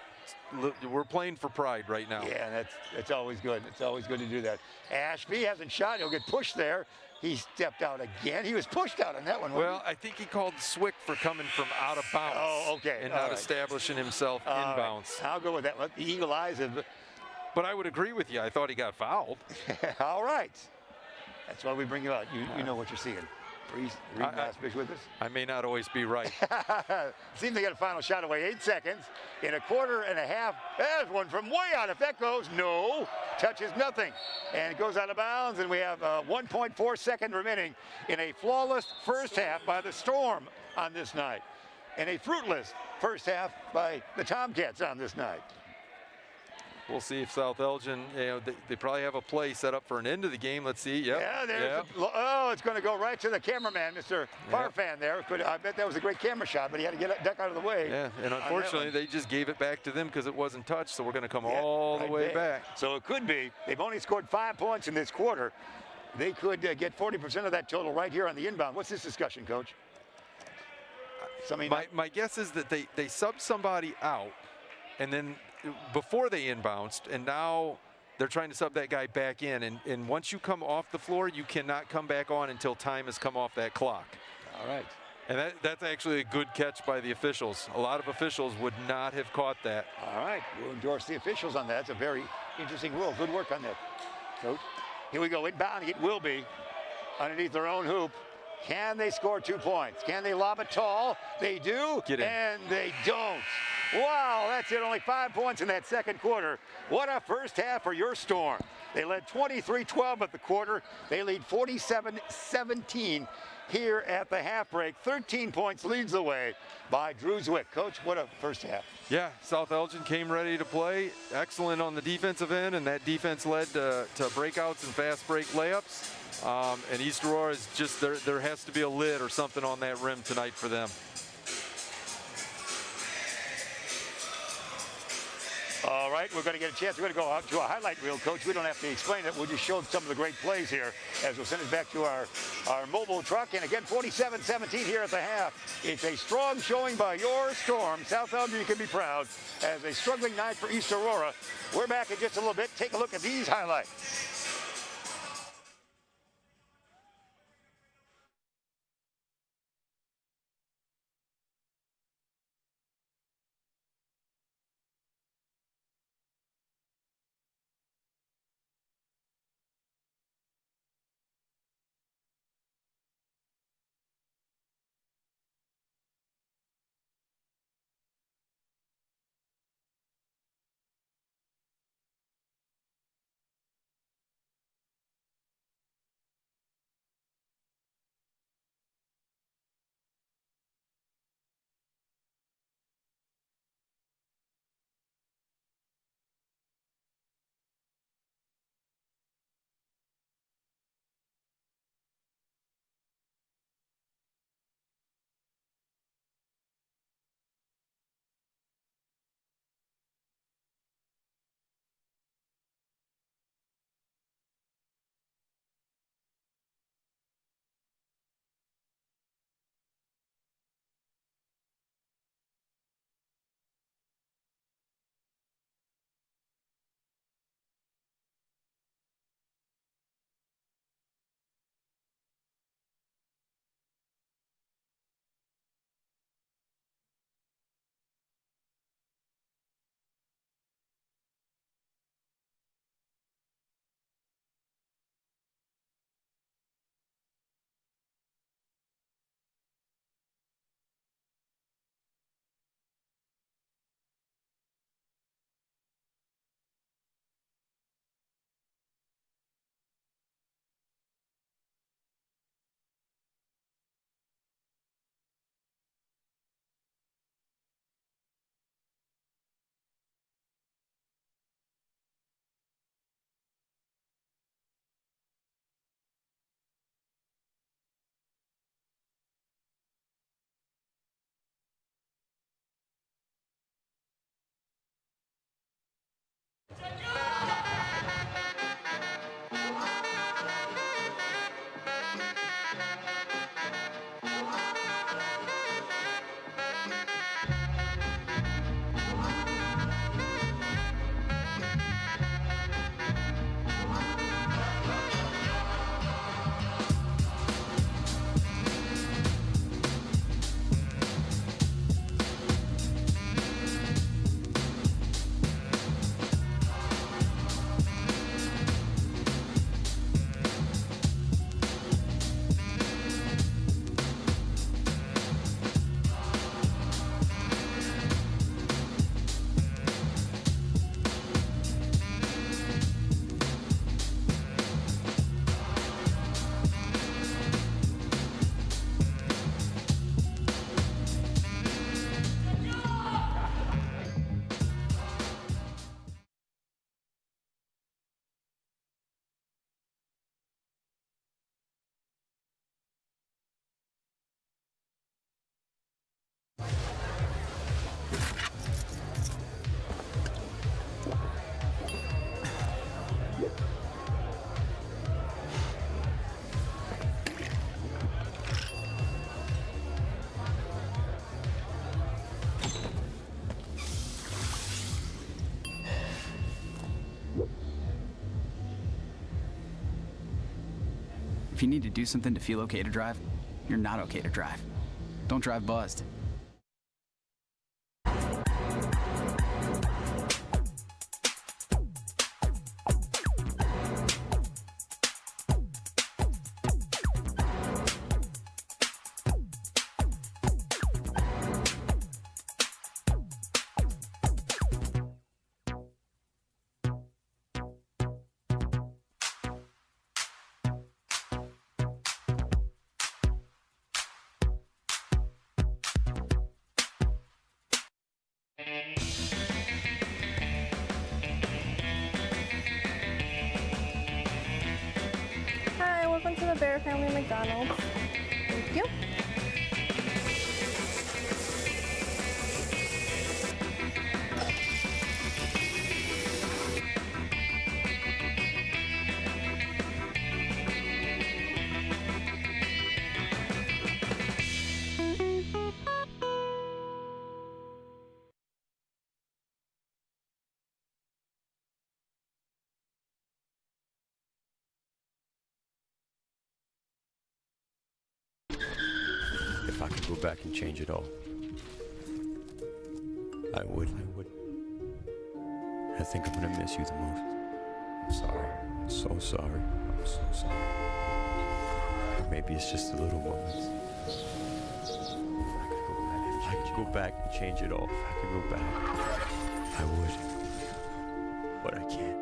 We're playing for pride right now. Yeah, that's always good. It's always good to do that. Ashby hasn't shot. He'll get pushed there. He stepped out again. He was pushed out on that one. Well, I think he called Zwick for coming from out of bounds. Oh, okay. And not establishing himself inbounds. I'll go with that. Let the eagle eyes have. But I would agree with you. I thought he got fouled. All right. That's why we bring you out. You know what you're seeing. Read last pitch with us. I may not always be right. Seems they got a final shot away. 8 seconds in a quarter and a half. There's one from way out. If that goes, no. Touches nothing. And it goes out of bounds, and we have 1.4 seconds remaining in a flawless first half by the Storm on this night. And a fruitless first half by the Tomcats on this night. We'll see if South Elgin, they probably have a play set up for an end of the game. Let's see. Yep. Yeah, there's yep. It's going to go right to the cameraman, Mr. Farfan there. I bet that was a great camera shot, but he had to duck out of the way. Yeah, and unfortunately, they just gave it back to them because it wasn't touched, so we're going to come all the way back. So it could be. They've only scored 5 points in this quarter. They could get 40% of that total right here on the inbound. What's this discussion, Coach? My guess is that they subbed somebody out, and then before they inbounced, and now they're trying to sub that guy back in. And once you come off the floor, you cannot come back on until time has come off that clock. All right. And that's actually a good catch by the officials. A lot of officials would not have caught that. All right. We'll endorse the officials on that. It's a very interesting rule. Good work on that, Coach. Here we go. Inbound. It will be underneath their own hoop. Can they score 2 points? Can they lob it tall? They do, and they don't. Wow, that's it. Only 5 points in that second quarter. What a first half for your Storm. They led 23-12 at the quarter. They lead 47-17 here at the half break. 13 points leads the way by Drew Zwick. Coach, what a first half. Yeah, South Elgin came ready to play. Excellent on the defensive end, and that defense led to breakouts and fast break layups. And East Aurora is just, there has to be a lid or something on that rim tonight for them. All right, we're going to get a chance. We're going to go out to a highlight reel, Coach. We don't have to explain it. We'll just show some of the great plays here as we'll send it back to our mobile truck. And again, 47-17 here at the half. It's a strong showing by your Storm. South Elgin, you can be proud, as a struggling night for East Aurora. We're back in just a little bit. Take a look at these highlights. If you need to do something to feel okay to drive, you're not okay to drive. Don't drive buzzed. Hi, welcome to the Bear Family McDonald's. Thank you. If I could go back and change it all, I would. I think I'm gonna miss you the most. I'm sorry. I'm so sorry. I'm so sorry. Maybe it's just the little moments. If I could go back and change it all, if I could go back, I would. But I can't.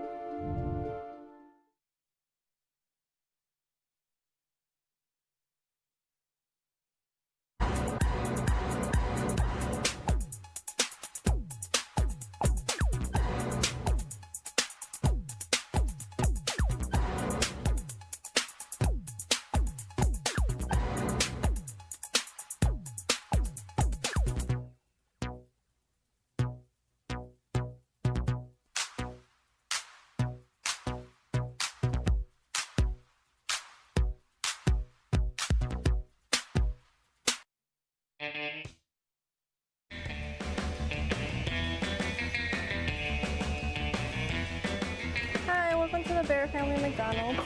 Hi, welcome to the Bear Family McDonald's.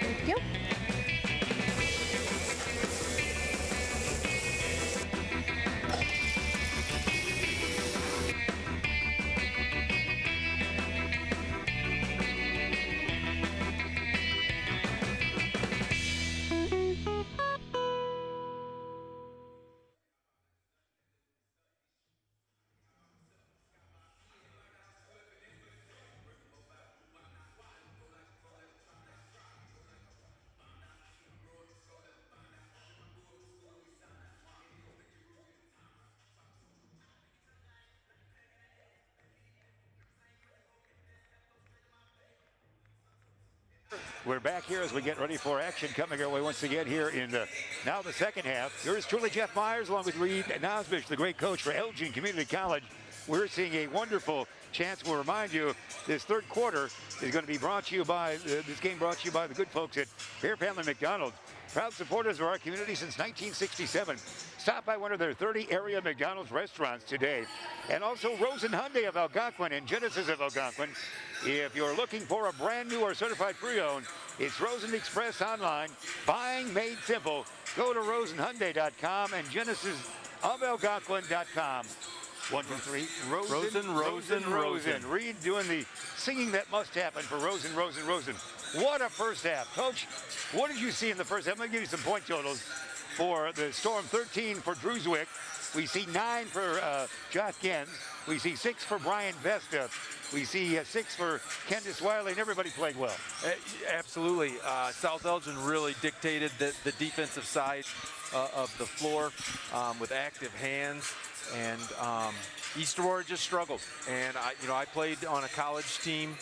Thank you. We're back here as we get ready for action coming our way once again here in now the second half. Yours truly, Jeff Myers, along with Reed Nosbich, the great coach for Elgin Community College. We're seeing a wonderful chance. We'll remind you, this third quarter is going to be brought to you by, this game brought to you by the good folks at Bear Family McDonald's. Proud supporters of our community since 1967. Stop by one of their 30 area McDonald's restaurants today. And also Rosen Hyundai of Algonquin and Genesis of Algonquin. If you're looking for a brand new or certified pre-owned, it's Rosen Express online. Buying made simple. Go to rosenhyundai.com and genesisofalgonquin.com. 1, 2, 3. Rosen. Reed doing the singing that must happen for Rosen. What a first half. Coach, what did you see in the first half? I'm going to give you some point totals for the Storm. 13 for Drewswick. We see 9 for Josh Gens. We see 6 for Brian Vesta. We see 6 for Candace Wiley, and everybody played well. Absolutely. South Elgin really dictated the defensive side of the floor with active hands, and East Aurora just struggled. And I played on a college team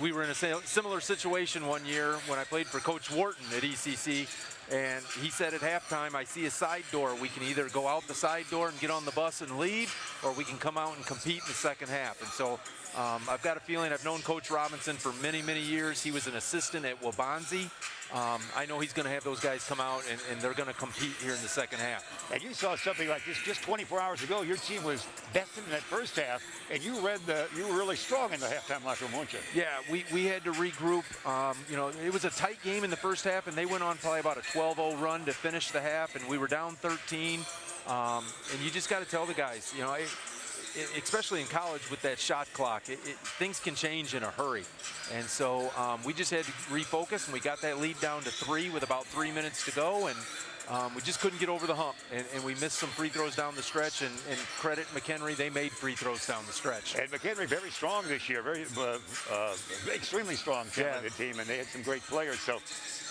we were in a similar situation one year when I played for Coach Wharton at ECC. And he said at halftime, I see a side door. We can either go out the side door and get on the bus and leave, or we can come out and compete in the second half. And so I've got a feeling, I've known Coach Robinson for many, many years. He was an assistant at Waubonsie. I know he's going to have those guys come out and they're going to compete here in the second half. And you saw something like this just 24 hours ago. Your team was best in that first half, and you were really strong in the halftime locker room, weren't you? Yeah, we had to regroup. You know, it was a tight game in the first half, and they went on probably about a 12-0 run to finish the half, and we were down 13. And you just got to tell the guys, you know, especially in college with that shot clock, things can change in a hurry. And so we just had to refocus, and we got that lead down to 3 with about 3 minutes to go, and we just couldn't get over the hump, and we missed some free throws down the stretch, and credit McHenry, they made free throws down the stretch. And McHenry very strong this year, extremely strong team, and they had some great players. So,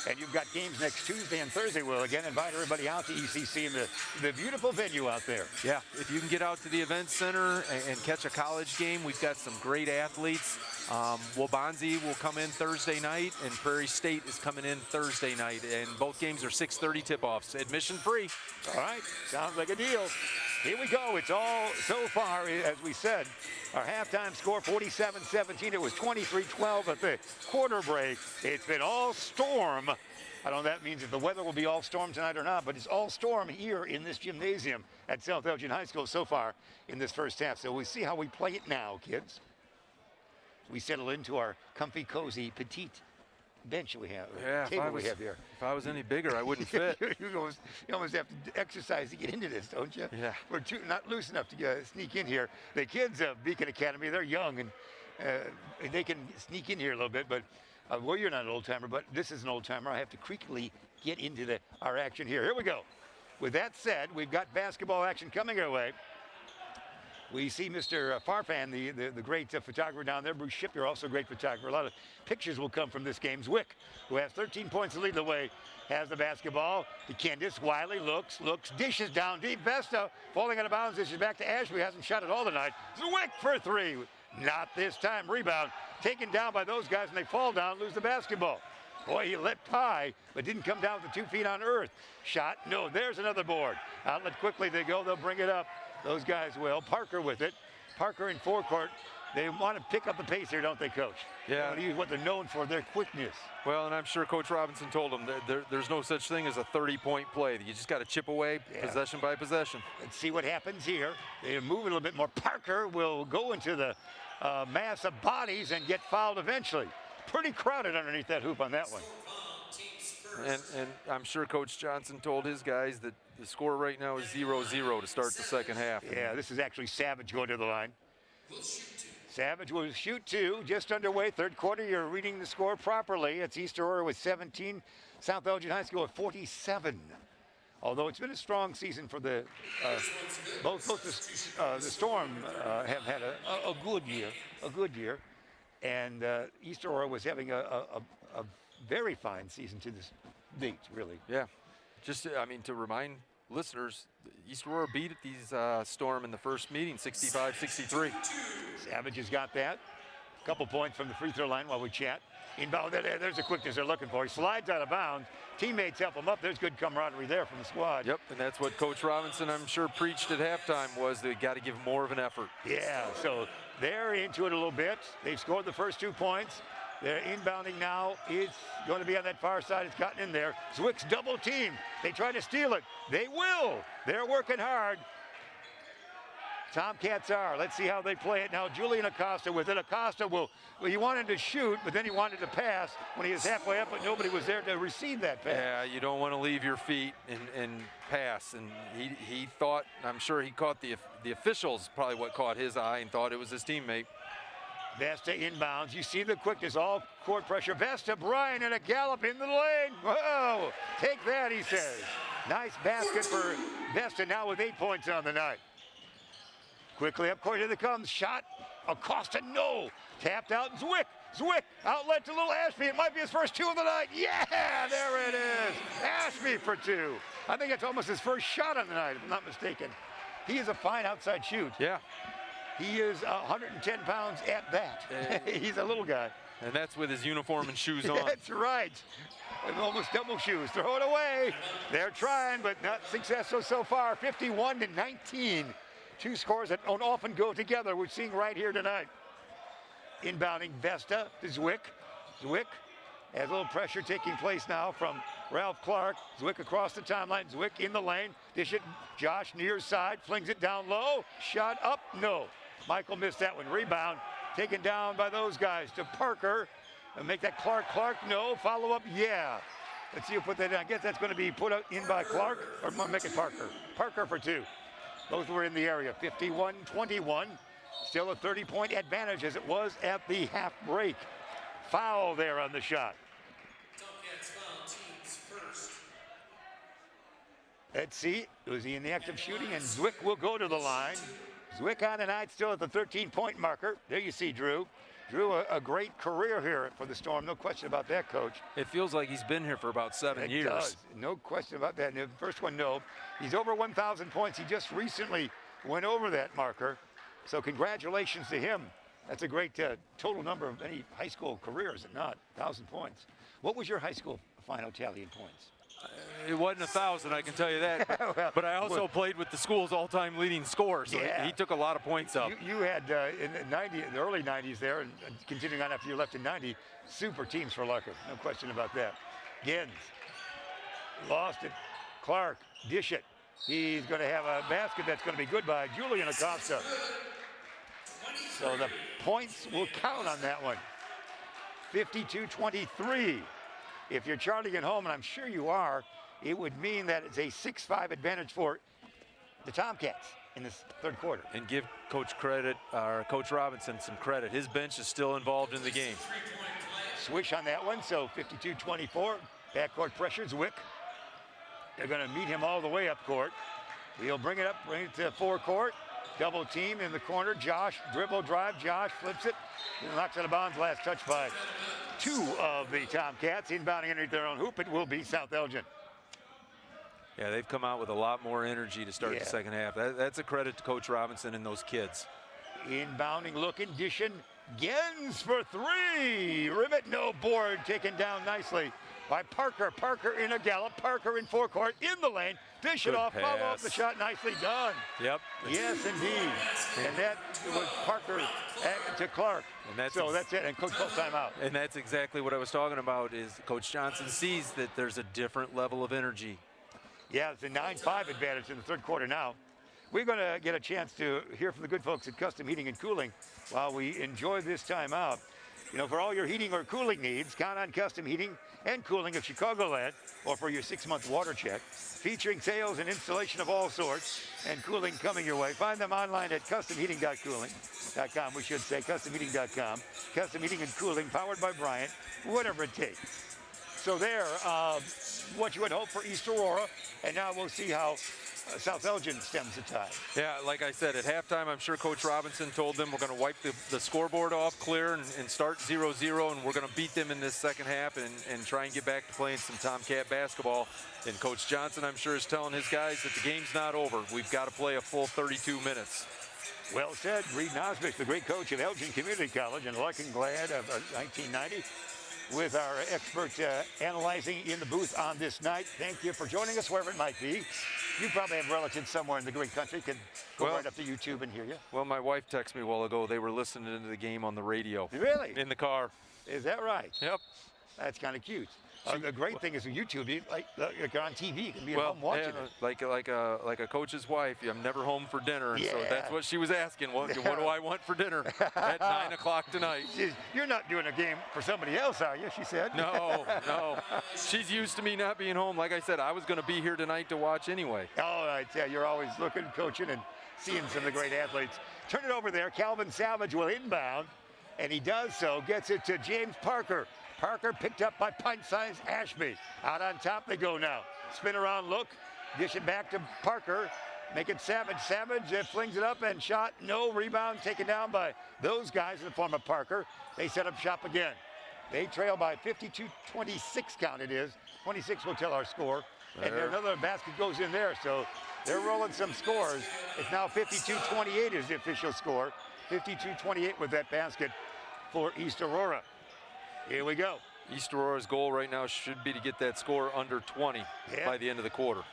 and you've got games next Tuesday and Thursday. We'll again invite everybody out to ECC and the beautiful venue out there. Yeah, if you can get out to the event center and catch a college game, we've got some great athletes. Waubonsie will come in Thursday night, and Prairie State is coming in Thursday night, and both games are 6:30 tip-offs, admission free. All right, sounds like a deal. Here we go. It's all so far, as we said, our halftime score 47-17. It was 23-12 at the quarter break. It's been all storm. I don't know if that means if the weather will be all storm tonight or not, but it's all storm here in this gymnasium at South Elgin High School so far in this first half. So we'll see how we play it now, kids. We settle into our comfy, cozy, petite bench we have, table we have here. If I was any bigger, I wouldn't fit. you almost have to exercise to get into this, don't you? Yeah. We're not loose enough to sneak in here. The kids of Beacon Academy, they're young, and they can sneak in here a little bit, but well, you're not an old-timer, but this is an old-timer. I have to creakily get into our action here. Here we go. With that said, we've got basketball action coming our way. We see Mr. Farfan, the great photographer down there. Bruce Shipper, also a great photographer. A lot of pictures will come from this game. Zwick, who has 13 points to lead the way, has the basketball. To Candace Wiley, looks, dishes down deep. Vesta falling out of bounds. Dishes back to Ashby. Hasn't shot it all tonight. Zwick for 3. Not this time. Rebound taken down by those guys, and they fall down, lose the basketball. Boy, he leapt high, but didn't come down with the 2 feet on earth. Shot, no, there's another board. Outlet quickly, they go, they'll bring it up. Those guys will. Parker with it. Parker in forecourt. They want to pick up the pace here, don't they, Coach? Yeah. They want to use what they're known for, their quickness. Well, and I'm sure Coach Robinson told them that there's no such thing as a 30-point play. You just got to chip away possession by possession. Let's see what happens here. They move a little bit more. Parker will go into the mass of bodies and get fouled eventually. Pretty crowded underneath that hoop on that one. And I'm sure Coach Johnson told his guys that the score right now is 0-0 to start the second half. Yeah, this is actually Savage going to the line. Savage will shoot 2, just underway, third quarter. You're reading the score properly. It's East Aurora with 17, South Elgin High School at 47. Although it's been a strong season for the both the Storm have had a good year, and East Aurora was having a very fine season to this date, really. Yeah, just I mean, to remind listeners, East Aurora beat these Storm in the first meeting, 65-63. Savage has got that. A couple points from the free throw line while we chat. Inbound, there's the quickness they're looking for. He slides out of bounds. Teammates help him up. There's good camaraderie there from the squad. Yep, and that's what Coach Robinson, I'm sure, preached at halftime was they got to give more of an effort. Yeah, so they're into it a little bit. They've scored the first 2 points. They're inbounding now. It's going to be on that far side. It's gotten in there. Zwick's double team. They try to steal it. They will. They're working hard. Tomcats are. Let's see how they play it now. Julian Acosta with it. Acosta he wanted to shoot, but then he wanted to pass when he was halfway up, but nobody was there to receive that pass. Yeah, you don't want to leave your feet and pass. And he thought, I'm sure he caught the officials, probably what caught his eye, and thought it was his teammate. Vesta inbounds. You see the quickness, all court pressure. Vesta, Bryan, and a gallop in the lane. Whoa, take that, he says. Nice basket for Vesta now with 8 points on the night. Quickly up court, here they comes. Shot, Acosta, no. Tapped out, Zwick, outlet to little Ashby. It might be his first 2 of the night. Yeah, there it is. Ashby for 2. I think it's almost his first shot on the night, if I'm not mistaken. He is a fine outside shoot. Yeah. He is 110 pounds at that. He's a little guy. And that's with his uniform and shoes on. That's right. And almost double shoes. Throw it away. They're trying, but not successful so far. 51-19. Two scores that don't often go together. We're seeing right here tonight. Inbounding Vesta to Zwick. Zwick has a little pressure taking place now from Ralph Clark. Zwick across the timeline. Zwick in the lane. Dish it. Josh near side. Flings it down low. Shot up. No. Michael missed that one. Rebound. Taken down by those guys to Parker. And make that Clark. Clark, no. Follow up, yeah. Let's see who put that in. I guess that's going to be put in by Clark, or make it Parker. Parker for two. Both were in the area. 51-21. Still a 30-point advantage as it was at the half break. Foul there on the shot. Tomcats foul teams first. Let's see. Was he in the act of shooting? And Zwick will go to the line. Zwick on tonight, still at the 13-point marker. There you see Drew. Drew, a great career here for the Storm. No question about that, Coach. It feels like he's been here for about 7 years. It does. No question about that. And the first one, no. He's over 1,000 points. He just recently went over that marker. So congratulations to him. That's a great total number of any high school career, is it not? 1,000 points. What was your high school final tally in points? It wasn't 1,000, I can tell you that. Well, but I also played with the school's all-time leading scorer, so yeah. he took a lot of points up. You had in the early 90s there, and continuing on after you left in 90, super teams for Lucker. No question about that. Gins lost it. Clark, dish it. He's going to have a basket that's going to be good by Julian Acosta. So the points will count on that one. 52-23. If you're charting at home, and I'm sure you are, it would mean that it's a 6-5 advantage for the Tomcats in this third quarter. And give Coach Robinson some credit. His bench is still involved in the game. Swish on that one, so 52-24. Backcourt pressure, Zwick. They're going to meet him all the way up court. He'll bring it to forecourt. Double team in the corner. Josh, dribble drive. Josh flips it. He knocks out of bounds. Last touch by two of the Tomcats. Inbounding underneath their own hoop. It will be South Elgin. Yeah, they've come out with a lot more energy to start the second half. That's a credit to Coach Robinson and those kids. Inbounding, looking, dishing. Gens for three. Ribbit, no board. Taken down nicely by Parker. Parker in a gallop. Parker in forecourt, in the lane. Dish it off, follow up the shot. Nicely done. Yep. Yes, indeed. And that was Parker to Clark. And that's it. And Coach calls timeout. And that's exactly what I was talking about, is Coach Johnson sees that there's a different level of energy. Yeah, it's a 9-5 advantage in the third quarter now. We're going to get a chance to hear from the good folks at Custom Heating and Cooling while we enjoy this timeout. You know, for all your heating or cooling needs, count on Custom Heating and Cooling of Chicagoland, or for your 6-month water check, featuring sales and installation of all sorts, and cooling coming your way. Find them online at customheating.cooling.com. We should say customheating.com. Custom Heating and Cooling, powered by Bryant, whatever it takes. So there, what you would hope for East Aurora, and now we'll see how South Elgin stems the tide. Yeah, like I said, at halftime, I'm sure Coach Robinson told them we're going to wipe the scoreboard off clear and start 0-0, and we're going to beat them in this second half and try and get back to playing some Tomcat basketball. And Coach Johnson, I'm sure, is telling his guys that the game's not over. We've got to play a full 32 minutes. Well said. Reed Nosmich, the great coach of Elgin Community College and Larkin Glad of 1990. With our expert analyzing in the booth on this night. Thank you for joining us, wherever it might be. You probably have relatives somewhere in the great country. Can go right up to YouTube and hear you. Well, my wife texted me a while ago. They were listening to the game on the radio. Really? In the car. Is that right? Yep. That's kind of cute. The great thing is with YouTube, like you're on TV, you can be at home watching it. Like a coach's wife, I'm never home for dinner. Yeah. So that's what she was asking. What do I want for dinner at 9 o'clock tonight? You're not doing a game for somebody else, are you? She said. No. She's used to me not being home. Like I said, I was going to be here tonight to watch anyway. All right, yeah, you're always looking, coaching, and seeing some of the great athletes. Turn it over there. Calvin Savage will inbound, and he does so. Gets it to James Parker. Parker picked up by pint-sized Ashby. Out on top they go now. Spin around, look. Dish it back to Parker. Make it Savage. Savage flings it up and shot. No rebound taken down by those guys in the form of Parker. They set up shop again. They trail by 52-26 count it is. 26 will tell our score. And another basket goes in there. So they're rolling some scores. It's now 52-28 is the official score. 52-28 with that basket for East Aurora. Here we go. East Aurora's goal right now should be to get that score under 20 by the end of the quarter.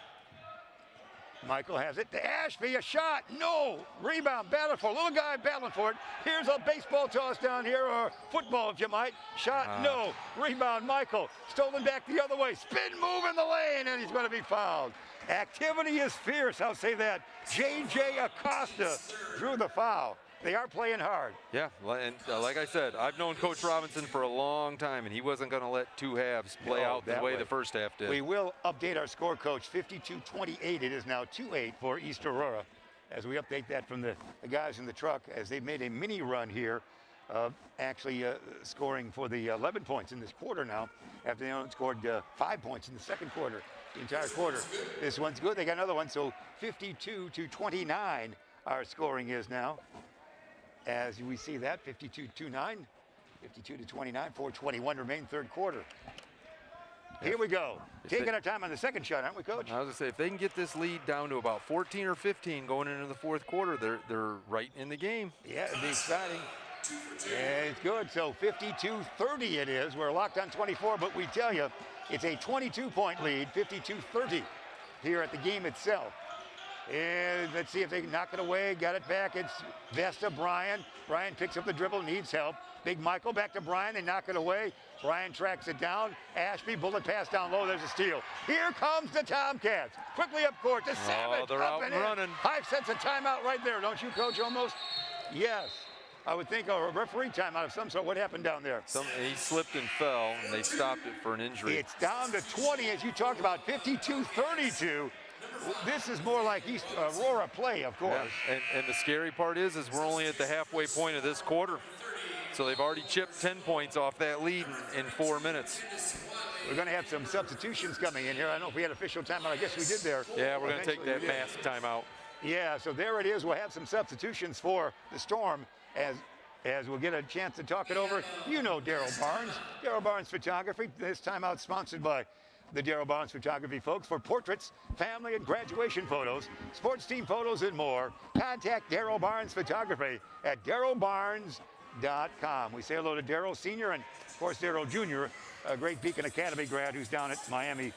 Michael has it to Ashby, a shot, no, rebound, battle for it. Little guy battling for it. Here's a baseball toss down here, or football if you might. Shot, no, rebound, Michael, stolen back the other way, spin move in the lane, and he's going to be fouled. Activity is fierce, I'll say that. J.J. Acosta drew the foul. They are playing hard. Yeah, and like I said, I've known Coach Robinson for a long time, and he wasn't going to let two halves play out the way the first half did. We will update our score, Coach. 52-28. It is now 2-8 for East Aurora. As we update that from the guys in the truck, as they've made a mini run here, actually scoring for the 11 points in this quarter now, after they only scored 5 points in the second quarter, the entire quarter. This one's good. They got another one, so 52-29 our scoring is now. As we see that, 52-29, 52-29, 4:21 remain third quarter. Here we go. Taking our time on the second shot, aren't we, Coach? I was going to say, if they can get this lead down to about 14 or 15 going into the fourth quarter, they're right in the game. Yeah, it'd be exciting. Yeah, it's good. So 52-30 it is. We're locked on 24, but we tell you, it's a 22-point lead, 52-30 here at the game itself. And let's see if they can knock it away. Got it back. It's Vesta, Brian. Brian picks up the dribble, needs help. Big Michael back to Brian. They knock it away. Brian tracks it down. Ashby, bullet pass down low. There's a steal. Here comes the Tomcats. Quickly up court to Savage. They're up out and in. running. 5 sets of timeout right there, don't you, Coach, almost? Yes. I would think a referee timeout of some sort. What happened down there? He slipped and fell, and they stopped it for an injury. It's down to 20, as you talked about, 52-32. This is more like East Aurora play, of course. Yeah. And the scary part is we're only at the halfway point of this quarter. So they've already chipped 10 points off that lead in 4 minutes. We're going to have some substitutions coming in here. I don't know if we had official timeout. I guess we did there. Yeah, we're going to take that mass timeout. Yeah, so there it is. We'll have some substitutions for the Storm as we'll get a chance to talk it over. You know Daryl Barnes. Daryl Barnes Photography. This timeout sponsored by the Daryl Barnes Photography folks for portraits, family and graduation photos, sports team photos, and more. Contact Daryl Barnes Photography at darylbarnes.com. We say hello to Daryl Sr. and, of course, Daryl Jr., a great Beacon Academy grad who's down at Miami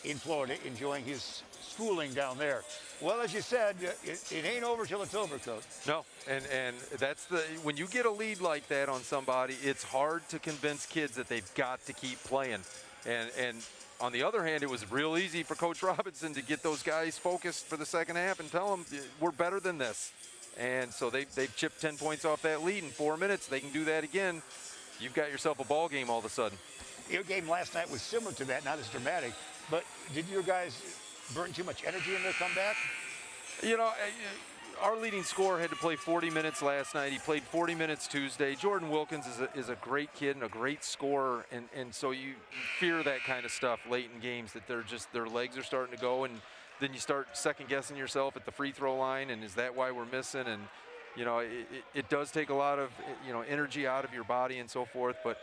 in Florida enjoying his schooling down there. Well, as you said, it ain't over till it's over, Coach. No, and that's when you get a lead like that on somebody, it's hard to convince kids that they've got to keep playing. And on the other hand, it was real easy for Coach Robinson to get those guys focused for the second half and tell them we're better than this. And so they've chipped 10 points off that lead in 4 minutes. They can do that again. You've got yourself a ball game all of a sudden. Your game last night was similar to that, not as dramatic. But did your guys burn too much energy in their comeback? You know, our leading scorer had to play 40 minutes last night. He played 40 minutes Tuesday. Jordan Wilkins is a great kid and a great scorer, and so you fear that kind of stuff late in games, that their legs are starting to go, and then you start second guessing yourself at the free throw line, and is that why we're missing? And you know, it does take a lot of energy out of your body and so forth, but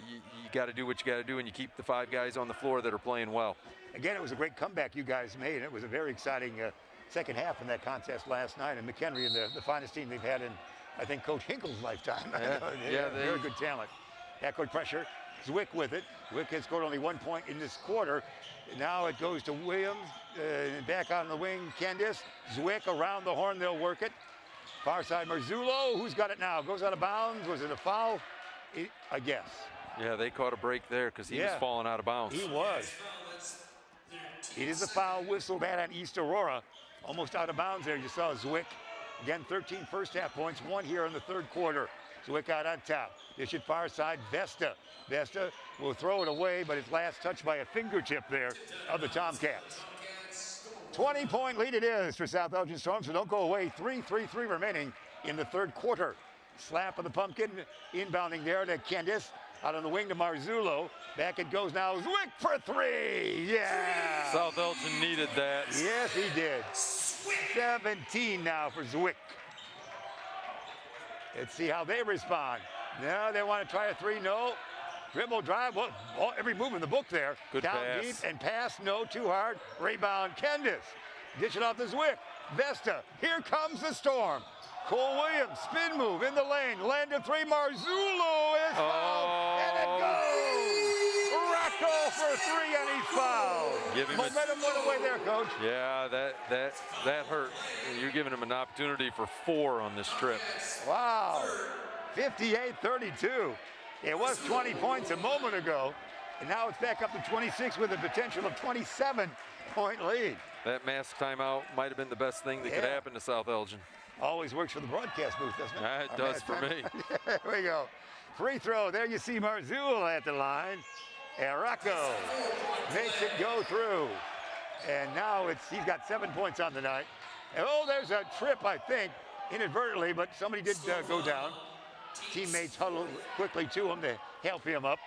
you got to do what you got to do, and you keep the 5 guys on the floor that are playing well. Again, it was a great comeback you guys made, and it was a very exciting second half in that contest last night. And McHenry, the finest team they've had in, I think, Coach Hinkle's lifetime. Yeah, very good talent. Backcourt pressure. Zwick with it. Zwick has scored only 1 point in this quarter. Now it goes to Williams. Back on the wing, Candice. Zwick around the horn. They'll work it. Far side, Marzullo. Who's got it now? Goes out of bounds. Was it a foul? I guess. Yeah, they caught a break there because he was falling out of bounds. He was. It is a foul whistle bad on East Aurora. Almost out of bounds there. You saw Zwick. Again, 13 first half points, 1 here in the third quarter. Zwick out on top. Dish it far side, Vesta. Vesta will throw it away, but it's last touched by a fingertip there of the Tomcats. 20-point lead it is for South Elgin Storm, so don't go away. 3-3 remaining in the third quarter. Slap of the pumpkin, inbounding there to Candice. Out on the wing to Marzullo. Back it goes now. Zwick for 3. Yeah. South Elgin needed that. Yes, he did. 17 now for Zwick. Let's see how they respond. No, they want to try a 3. No. Dribble, drive. Well, every move in the book there. Good down pass. Deep and pass. No, too hard. Rebound, Candice. Dish it off to Zwick. Vesta. Here comes the Storm. Cole Williams, spin move in the lane. Landed 3. Marzullo is fouled, and it goes! Rocco for 3, and he's fouled. Give him Momentum went away there, Coach. Yeah, that hurt. You're giving him an opportunity for 4 on this trip. Wow, 58-32. It was 20 points a moment ago, and now it's back up to 26 with a potential of 27-point lead. That mask timeout might have been the best thing that could happen to South Elgin. Always works for the broadcast booth, doesn't it? It does for me. There we go. Free throw. There you see Marzul at the line. And Rocco makes it go through. And now he's got 7 points on the night. And there's a trip, I think, inadvertently, but somebody did go down. Teammates huddle quickly to him to help him up.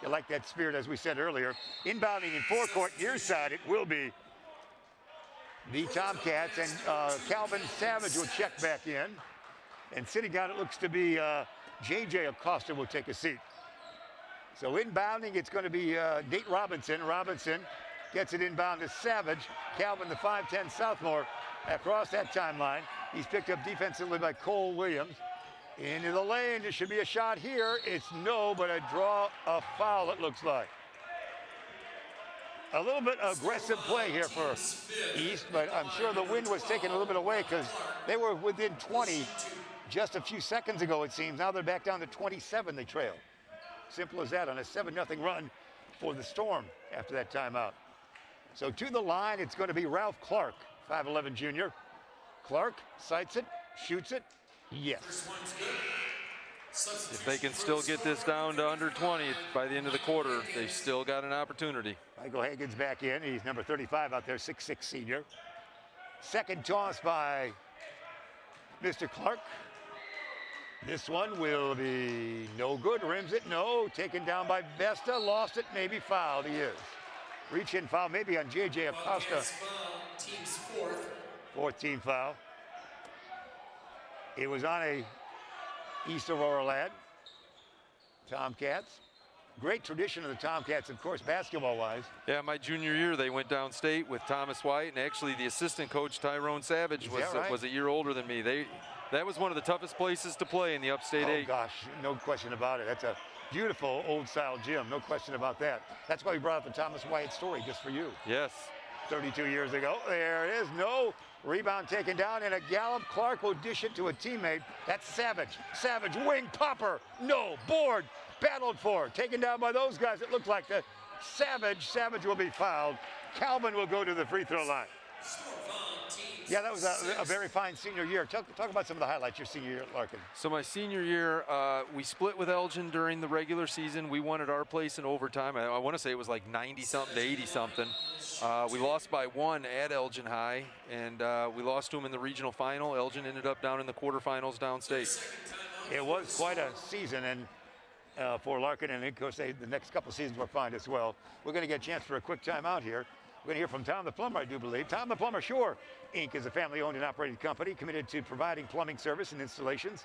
You like that spirit, as we said earlier. Inbounding in forecourt, near side, it will be the Tomcats, and Calvin Savage will check back in. And sitting down, it looks to be J.J. Acosta will take a seat. So inbounding, it's going to be Nate Robinson. Robinson gets it inbound to Savage. Calvin, the 5'10 sophomore, across that timeline. He's picked up defensively by Cole Williams. Into the lane, there should be a shot here. It's no, but a foul, it looks like. A little bit aggressive play here for East, but I'm sure the wind was taking a little bit away because they were within 20 just a few seconds ago, it seems. Now they're back down to 27, they trail. Simple as that on a 7-0 run for the Storm after that timeout. So to the line, it's going to be Ralph Clark, 5'11 junior. Clark sights it, shoots it, yes. If they can still get this down to under 20 by the end of the quarter, they've still got an opportunity. Michael Hagen's back in. He's number 35 out there, 6'6 senior. Second toss by Mr. Clark. This one will be no good. Rims it, no. Taken down by Vesta, lost it, maybe fouled. He is. Reach in foul, maybe on J.J. Acosta. Team's fourth. Fourth team foul. It was on a East Aurora lad. Tomcats. Great tradition of the Tomcats, of course, basketball-wise. Yeah, my junior year, they went downstate with Thomas White, and actually the assistant coach, Tyrone Savage, was a year older than me. That was one of the toughest places to play in the Upstate 8. Oh, gosh, no question about it. That's a beautiful old-style gym, no question about that. That's why we brought up the Thomas White story, just for you. Yes. 32 years ago. There it is. No rebound taken down, and a gallop. Clark will dish it to a teammate. That's Savage. Savage, wing popper. No, board. Battled for. Taken down by those guys. It looked like the Savage. Savage will be fouled. Calvin will go to the free throw line. Yeah, that was a very fine senior year. Talk about some of the highlights your senior year at Larkin. So my senior year, we split with Elgin during the regular season. We won at our place in overtime. I want to say it was like 90-something to 80-something. We lost by 1 at Elgin High, and we lost to them in the regional final. Elgin ended up down in the quarterfinals downstate. It was quite a season, and for Larkin, and of course the next couple seasons were fine as well. We're going to get a chance for a quick timeout here. We're going to hear from Tom the Plumber, I do believe. Tom the Plumber, Shore Inc. is a family-owned and operated company committed to providing plumbing service and installations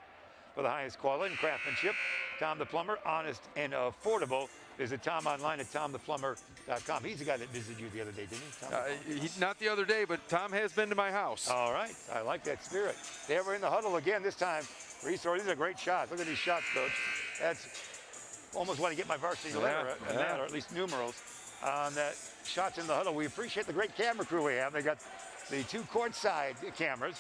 for the highest quality and craftsmanship. Tom the Plumber, honest and affordable. Visit Tom online at tomtheplumber.com. He's the guy that visited you the other day, didn't he? Not the other day, but Tom has been to my house. All right. I like that spirit. They were in the huddle again this time. Resource, these are great shots. Look at these shots, Coach. That's almost want to get my varsity letter on that, or at least numerals on that. Shots in the huddle. We appreciate the great camera crew we have. They got the 2 courtside cameras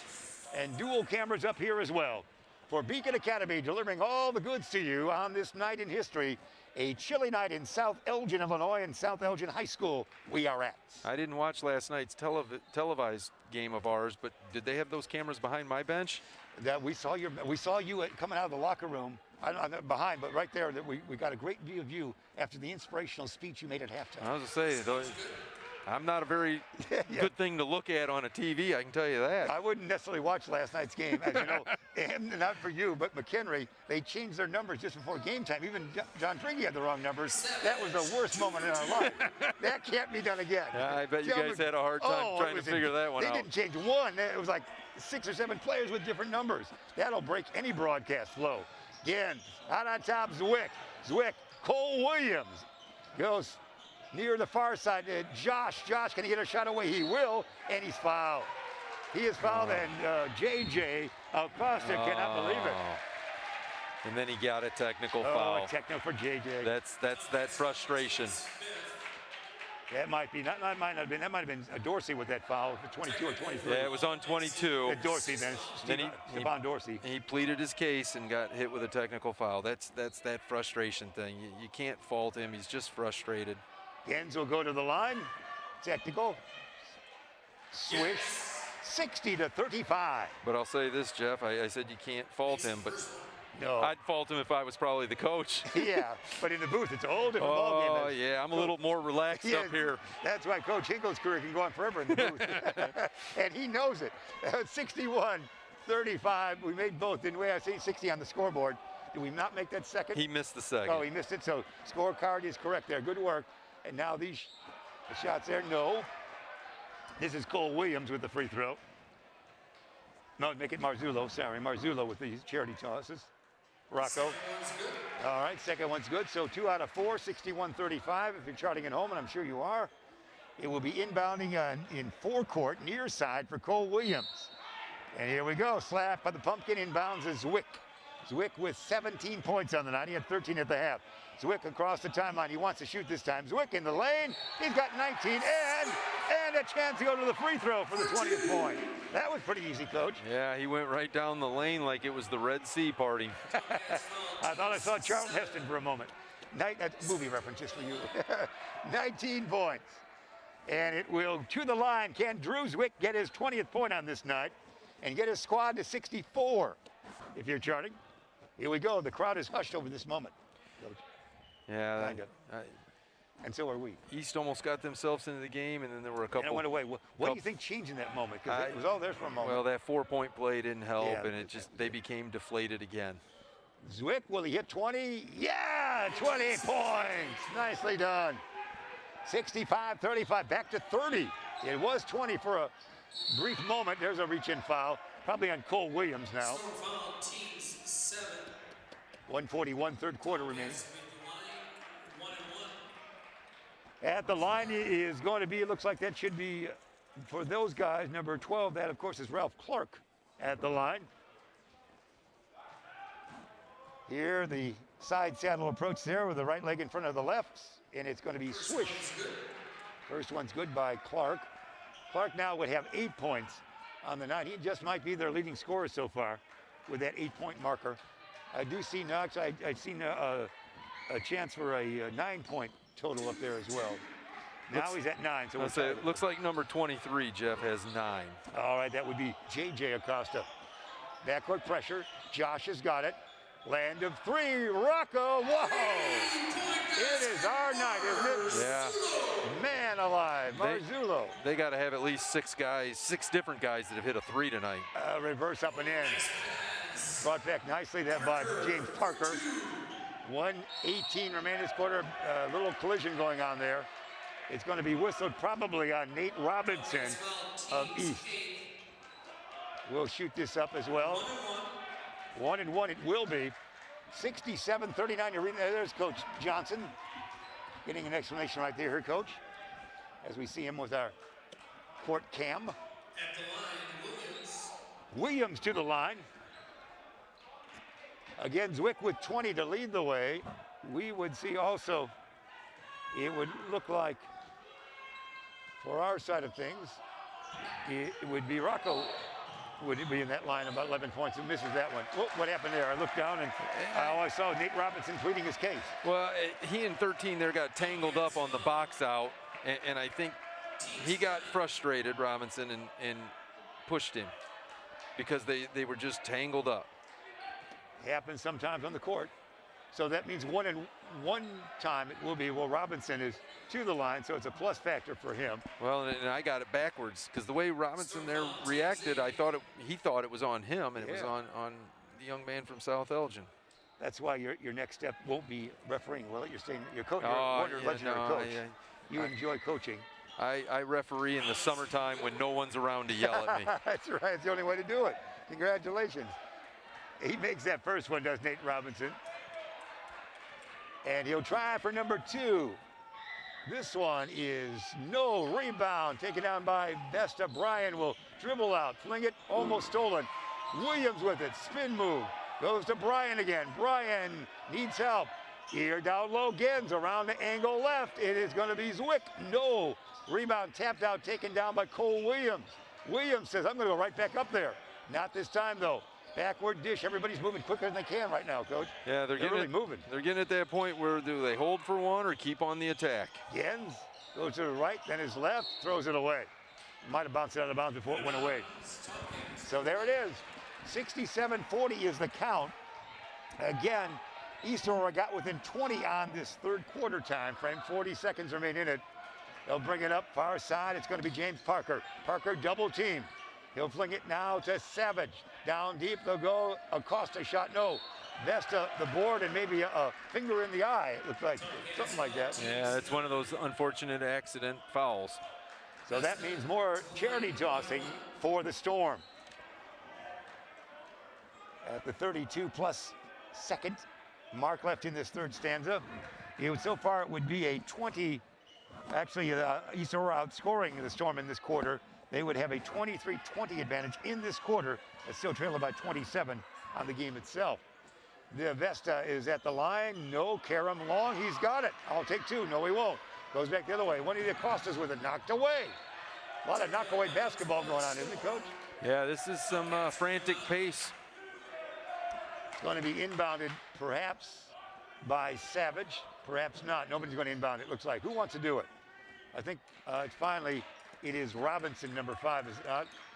and dual cameras up here as well. For Beacon Academy, delivering all the goods to you on this night in history, a chilly night in South Elgin, Illinois, and South Elgin High School we are at. I didn't watch last night's televised game of ours, but did they have those cameras behind my bench? That we saw you coming out of the locker room. I'm behind, but right there, that we got a great view of you after the inspirational speech you made at halftime. I was going to say, I'm not a very good thing to look at on a TV, I can tell you that. I wouldn't necessarily watch last night's game, as you know, and not for you, but McHenry, they changed their numbers just before game time. Even John Triggy had the wrong numbers. That was the worst moment in our life. That can't be done again. Yeah, I bet you guys had a hard time trying to figure that one out. They didn't change one. It was like 6 or 7 players with different numbers. That'll break any broadcast flow. Again, out on top, Zwick. Zwick, Cole Williams goes near the far side. Josh, can he get a shot away? He will, and he's fouled. He is fouled, and J.J. Acosta cannot believe it. And then he got a technical Oh, foul. a technical for JJ. That's that frustration. That might have been a Dorsey with that foul for 22 or 23. Yeah, it was on 22. Dorsey then. Stephon Dorsey. He pleaded his case and got hit with a technical foul. That's that frustration thing. You can't fault him. He's just frustrated. Gens will go to the line. Technical. Swish. 60-35. But I'll say this, Jeff. I said you can't fault him, but No. I'd fault him if I was probably the coach. Yeah, but in the booth, it's a whole different ballgame. Oh, yeah, I'm a little more relaxed up here. That's why Coach Hinkle's career can go on forever in the booth. And he knows it. 61-35. We made both, didn't we? I see 60 on the scoreboard. Did we not make that second? He missed the second. Oh, he missed it. So scorecard is correct there. Good work. And now the shots there. No. This is Cole Williams with the free throw. No, make it Marzullo. Sorry, Marzullo with these charity tosses. Rocco. All right, second one's good. So 2 out of 4, 61-35. If you're charting at home, and I'm sure you are, it will be inbounding in forecourt, near side for Cole Williams. And here we go. Slap by the pumpkin. Inbounds is Zwick. Zwick with 17 points on the night. He had 13 at the half. Zwick across the timeline. He wants to shoot this time. Zwick in the lane. He's got 19 and a chance to go to the free throw for the 20th point. That was pretty easy, Coach. Yeah, he went right down the lane like it was the Red Sea party. I thought I saw Charlton Heston for a moment. That's movie reference just for you. 19 points. And it will to the line. Can Drew Zwick get his 20th point on this night and get his squad to 64 if you're charting? Here we go. The crowd is hushed over this moment, Coach. Yeah, And so are we. East almost got themselves into the game, and then there were a couple. And it went away. What do you think changed in that moment? Because it was all there for a moment. Well, that 4-point play didn't help, Yeah. and they became deflated again. Zwick, will he hit 20? Yeah, 20 points. Nicely done. 65-35, back to 30. It was 20 for a brief moment. There's a reach-in foul, probably on Cole Williams now. 1:41, third quarter remaining. At the line is going to be, it looks like that should be, for those guys, number 12, that of course is Ralph Clark at the line. Here, the side saddle approach there with the right leg in front of the left, and it's going to be swish. First one's good by Clark. Clark now would have 8 points on the night. He just might be their leading scorer so far with that 8-point marker. I do see Knox. I've seen a chance for a 9-point total up there as well. Now he's at 9. So it looks like number 23, Jeff, has 9. All right, that would be JJ Acosta. Backcourt pressure. Josh has got it. Land of 3. Rocco. Whoa! It is our night, isn't it? Yeah. Man alive. Marzullo. They got to have at least 6 different guys that have hit a 3 tonight. Reverse up and in. Brought back nicely that by James Parker. 1:18 remaining this quarter. A little collision going on there. It's going to be whistled probably on Nate Robinson of East. We'll shoot this up as well. 1-1 it will be. 67-39. There's Coach Johnson getting an explanation right there, Coach, as we see him with our court cam. At the line, Williams to the line. Again, Zwick with 20 to lead the way. We would see also, it would look like, for our side of things, it would be Rocco would be in that line about 11 points and misses that one. Oh, what happened there? I looked down and I saw Nate Robinson pleading his case. Well, he and 13 there got tangled up on the box out, and I think he got frustrated, Robinson, and pushed him because they were just tangled up. Happens sometimes on the court. So that means one time it will be, well, Robinson is to the line, so it's a plus factor for him. Well, and I got it backwards because the way Robinson there reacted, he thought it was on him, and it was on the young man from South Elgin. That's why your next step won't be refereeing. Well, you're staying, you're coach. Oh, You're a legendary coach. You enjoy coaching. I referee in the summertime when no one's around to yell at me. That's right. It's the only way to do it. Congratulations. He makes that first one, does Nate Robinson. And he'll try for number 2. This one is no rebound. Taken down by Besta. Bryan will dribble out, fling it, almost stolen. Williams with it, spin move. Goes to Bryan again. Bryan needs help. Here down low, Gens around the angle left. It is going to be Zwick. No. Rebound tapped out, taken down by Cole Williams. Williams says, I'm going to go right back up there. Not this time, though. Backward dish. Everybody's moving quicker than they can right now, Coach. Yeah, they're really moving. They're getting at that point where do they hold for one or keep on the attack? Gens goes to the right, then his left, throws it away. Might have bounced it out of bounds before it went away. So there it is. 67-40 is the count. Again, East Aurora got within 20 on this third quarter time frame. 40 seconds remain in it. They'll bring it up far side. It's going to be James Parker. Parker double team. He'll fling it now to Savage. Down deep, they'll go. Acosta shot, no. Vesta, the board, and maybe a finger in the eye. It looks like something like that. Yeah, it's one of those unfortunate accident fouls. So that means more charity tossing for the Storm. At the 32-plus second mark left in this third stanza. So far it would be a 20, actually East Aurora outscoring the Storm in this quarter. They would have a 23-20 advantage in this quarter, but still trailing by 27 on the game itself. The Vesta is at the line. No, Karam long. He's got it. I'll take two. No, he won't. Goes back the other way. One of the Acostas with it knocked away. A lot of knock-away basketball going on, isn't it, Coach? Yeah, this is some frantic pace. It's going to be inbounded, perhaps, by Savage. Perhaps not. Nobody's going to inbound it, looks like. Who wants to do it? I think it is Robinson, number 5, is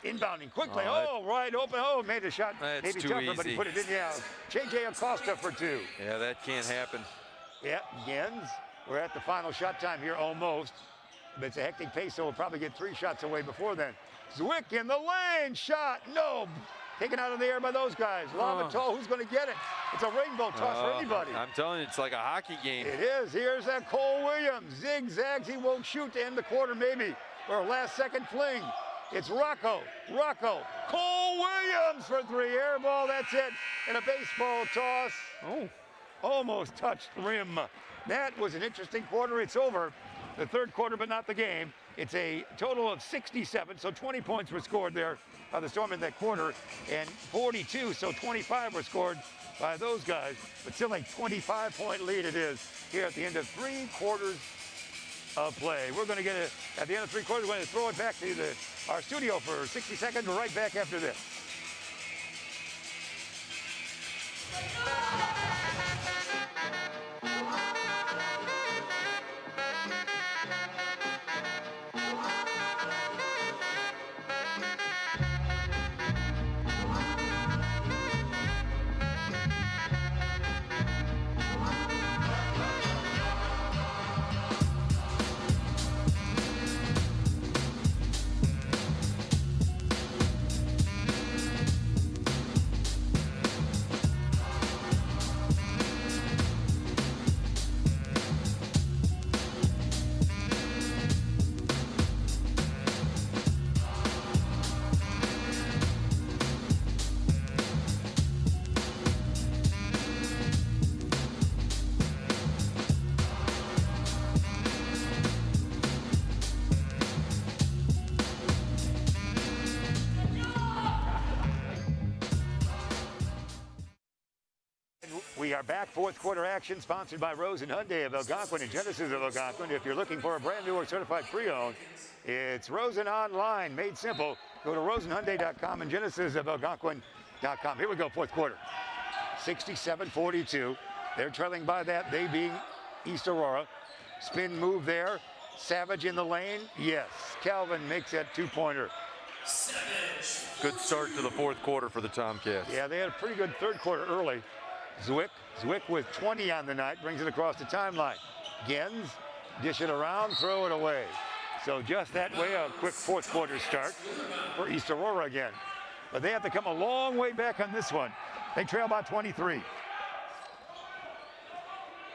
inbounding quickly. Right open. Oh, made a shot. That's maybe too tougher, easy. but he put it in. Yeah, J.J. Acosta for 2. Yeah, that can't happen. Yeah, Gens. We're at the final shot time here, almost. But it's a hectic pace, so we'll probably get 3 shots away before then. Zwick in the lane. Shot. No. Taken out of the air by those guys. Lavatal, who's going to get it? It's a rainbow toss for anybody. I'm telling you, it's like a hockey game. It is. Here's that Cole Williams. Zigzags. He won't shoot to end the quarter, maybe. Or a last-second fling. It's Rocco. Cole Williams for 3. Air ball. That's it. And a baseball toss. Oh. Almost touched the rim. That was an interesting quarter. It's over. The third quarter, but not the game. It's a total of 67, so 20 points were scored there by the Storm in that quarter, and 42, so 25 were scored by those guys. But still a 25-point lead it is here at the end of 3 quarters of play. We're going to get it at the end of 3 quarters. We're going to throw it back to our studio for 60 seconds. We're right back after this. We are back, fourth quarter action, sponsored by Rosen Hyundai of Algonquin and Genesis of Algonquin. If you're looking for a brand new or certified pre-owned, it's Rosen Online, made simple. Go to rosenhyundai.com and Genesis of Algonquin.com. Here we go, fourth quarter. 67-42. They're trailing by that, they being East Aurora. Spin move there. Savage in the lane. Yes. Calvin makes that 2-pointer. Good start to the fourth quarter for the Tomcats. Yeah, they had a pretty good third quarter early. Zwick with 20 on the night, brings it across the timeline. Gens, dish it around, throw it away. So just that way, a quick fourth quarter start for East Aurora again. But they have to come a long way back on this one. They trail by 23.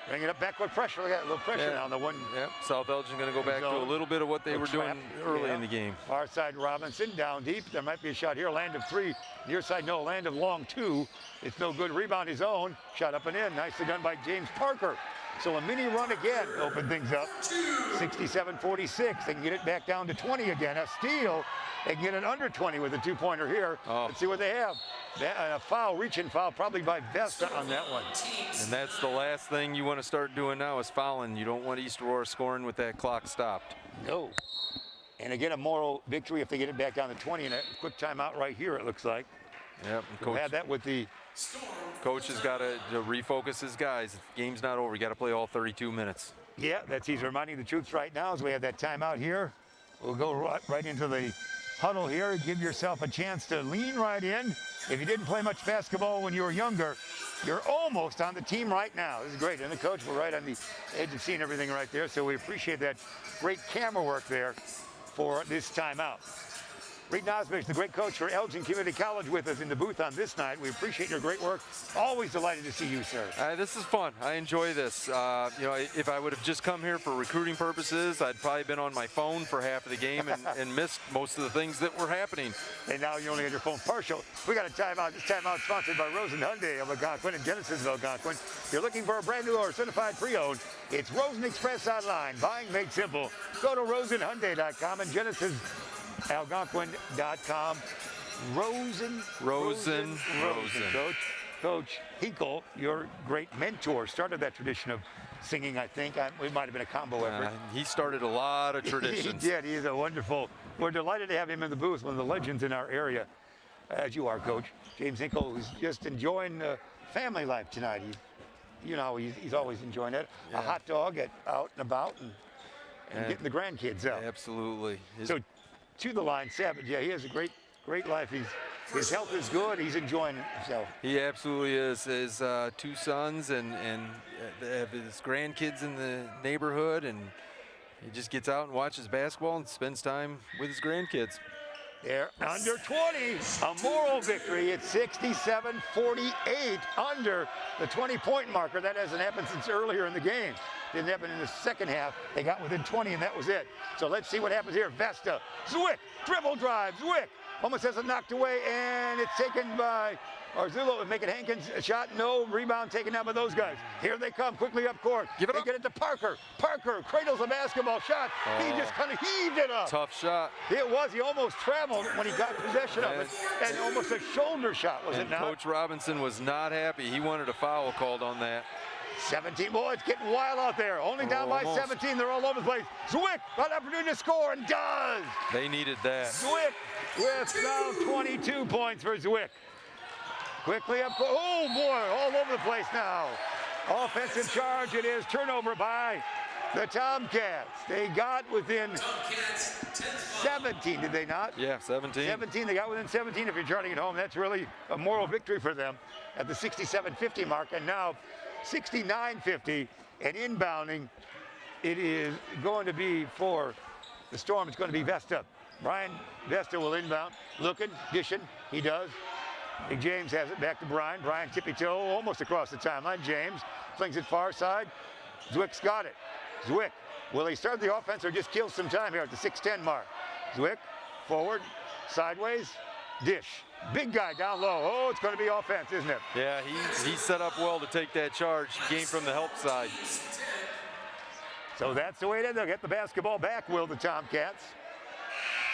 Bring it up backward pressure. Look at that, a little pressure now on the one. Yep, South Elgin going to go back to a little bit of what they were doing early in the game. Far side Robinson down deep. There might be a shot here. Land of 3. Near side, no. Land of long 2. It's no good. Rebound his own. Shot up and in. Nicely done by James Parker. So a mini run again opened things up. 67-46. They can get it back down to 20 again. A steal. They can get it under 20 with a two-pointer here. Oh. Let's see what they have. A foul, reaching foul, probably by Vesta on that one. And that's the last thing you want to start doing now is fouling. You don't want East Aurora scoring with that clock stopped. No. And again, a moral victory if they get it back down to 20. And a quick timeout right here, it looks like. Yep. We'll have that with the Coach has got to refocus his guys. The game's not over. You got to play all 32 minutes. Yeah, he's reminding the troops right now as we have that timeout here. We'll go right into the huddle here. Give yourself a chance to lean right in. If you didn't play much basketball when you were younger, you're almost on the team right now. This is great. And the coach, we're right on the edge of seeing everything right there. So we appreciate that great camera work there for this timeout. Reed Nosbich, the great coach for Elgin Community College, with us in the booth on this night. We appreciate your great work. Always delighted to see you, sir. This is fun. I enjoy this. You know, if I would have just come here for recruiting purposes, I'd probably been on my phone for half of the game and missed most of the things that were happening. And now you only had your phone partial. We got a timeout. This timeout sponsored by Rosen Hyundai of Algonquin and Genesis of Algonquin. If you're looking for a brand new or certified pre-owned, it's Rosen Express online. Buying made simple. Go to rosenhyundai.com and Genesis Algonquin.com. Rosen. Coach Hinkle, your great mentor, started that tradition of singing, I think. We might have been a combo effort. He started a lot of traditions. He did. He's a wonderful. We're delighted to have him in the booth, one of the legends in our area, as you are, Coach. James Hinkle, who's just enjoying family life tonight. You know, he's always enjoying it. Yeah. A hot dog out and about and getting the grandkids out. Absolutely. So, to the line, Savage. Yeah, he has a great life. His health is good. He's enjoying himself. He absolutely is. His two sons and his grandkids in the neighborhood, and he just gets out and watches basketball and spends time with his grandkids. They're under 20. A moral victory at 67-48, under the 20-point marker. That hasn't happened since earlier in the game. Didn't happen in the second half. They got within 20, and that was it. So let's see what happens here. Vesta, Zwick, dribble drive, Zwick. Almost has it knocked away, and it's taken by Marzullo. Making Hankins a shot. No, rebound taken down by those guys. Here they come, quickly up court. They get it to Parker. Parker cradles a basketball shot. He just kind of heaved it up. Tough shot. It was. He almost traveled when he got possession of it. And almost a shoulder shot, was it not? Coach Robinson was not happy. He wanted a foul called on that. 17, boy, it's getting wild out there. Only down by 17. They're all over the place. Zwick, got an opportunity to score, and does. They needed that. Zwick with now 22 points for Zwick. Quickly up. Oh, boy, all over the place now. Offensive charge. It is turnover by the Tomcats. They got within 17, did they not? Yeah, 17. 17. They got within 17. If you're charting at home, that's really a moral victory for them at the 67-50 mark. And now 69-50, and inbounding, it is going to be for the Storm. It's going to be Vesta. Brian Vesta will inbound, looking, dishing. He does. Big James has it back to Brian. Brian tippy-toe almost across the timeline. James flings it far side. Zwick's got it. Zwick, will he start the offense or just kill some time here at the 6:10 mark? Zwick, forward, sideways, dish. Big guy down low. Oh, it's going to be offense, isn't it? Yeah, he set up well to take that charge. He came from the help side. So that's the way it is. They'll get the basketball back, will the Tomcats.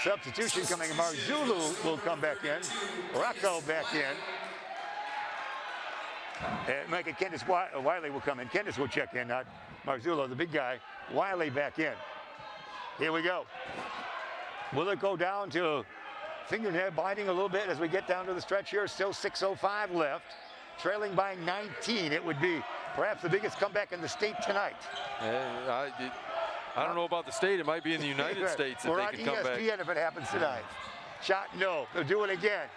Substitution coming. Marzullo will come back in. Rocco back in. And make it Candace Wiley will come in. Candace will check in, not Marzullo, the big guy. Wiley back in. Here we go. Will it go down to fingernail biting a little bit as we get down to the stretch here? Still 6:05 left. Trailing by 19. It would be perhaps the biggest comeback in the state tonight. I don't know about the state. It might be in the United States if they can come back. We're on ESPN if it happens tonight. Shot, no. They'll do it again.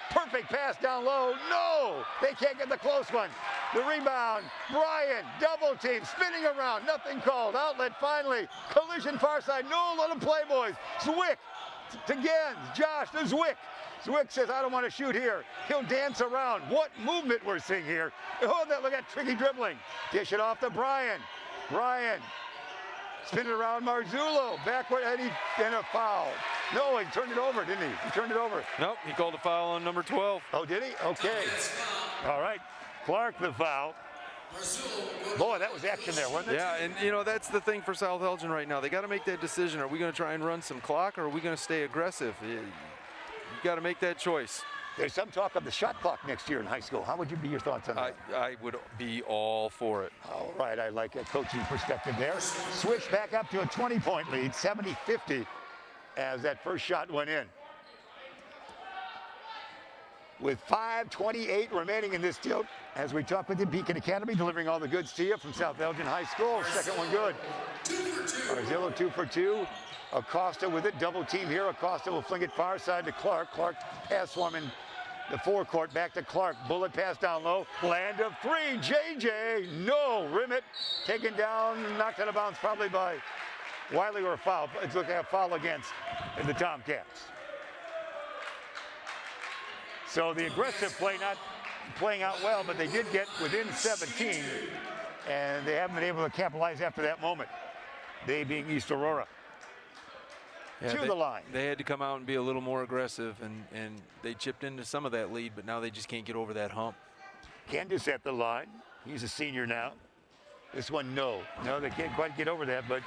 Perfect pass down low. No! They can't get the close one. The rebound. Brian, double team, spinning around. Nothing called. Outlet finally. Collision far side. No, let him play, boys. Zwick to Gens. Josh to Zwick. Zwick says, I don't want to shoot here. He'll dance around. What movement we're seeing here. Oh, look at tricky dribbling. Dish it off to Brian. Brian. Spin it around Marzullo. Backward, and a foul. No, he turned it over, didn't he? He turned it over. Nope, he called a foul on number 12. Oh, did he? Okay. All right. Clark the foul. Boy, that was action there, wasn't it? Yeah, and you know, that's the thing for South Elgin right now. They got to make that decision. Are we going to try and run some clock, or are we going to stay aggressive? You got to make that choice. There's some talk of the shot clock next year in high school. How would your thoughts on that? I would be all for it. All right, I like a coaching perspective there. Switch back up to a 20-point lead, 70-50, as that first shot went in. With 5:28 remaining in this tilt, as we talk with you, Beacon Academy delivering all the goods to you from South Elgin High School. Second one good. 2 for 2. Barzillo 2 for 2. Acosta with it, double team here. Acosta will fling it far side to Clark. Clark pass swarming the forecourt, back to Clark. Bullet pass down low. Land of 3. JJ, no. Rim it. Taken down, knocked out of bounds probably by Wiley or a foul. It's looking at a foul against the Tomcats. So the aggressive play not playing out well, but they did get within 17, and they haven't been able to capitalize after that moment. They being East Aurora. Yeah, To the line. They had to come out and be a little more aggressive, and they chipped into some of that lead, but now they just can't get over that hump. Candace at the line. He's a senior now. This one, no. No, they can't quite get over that, but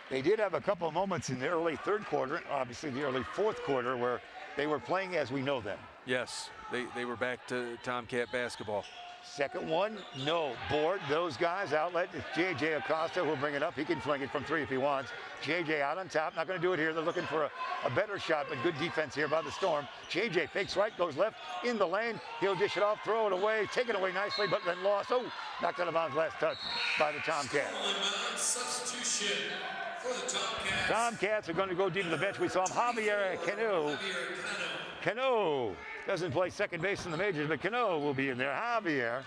they did have a couple of moments in the early third quarter, obviously the early fourth quarter, where they were playing as we know them. Yes, they were back to Tomcat basketball. Second one, no. Board, those guys, outlet. It's JJ Acosta who'll bring it up. He can fling it from 3 if he wants. JJ out on top, not going to do it here. They're looking for a better shot, but good defense here by the Storm. JJ fakes right, goes left, in the lane. He'll dish it off, throw it away, take it away nicely, but then lost. Oh, knocked out of bounds last touch by the Tomcats. Substitution for the Tomcats. Tomcats are going to go deep to the bench. We saw him, Javier Cano doesn't play second base in the majors, but Cano will be in there. Javier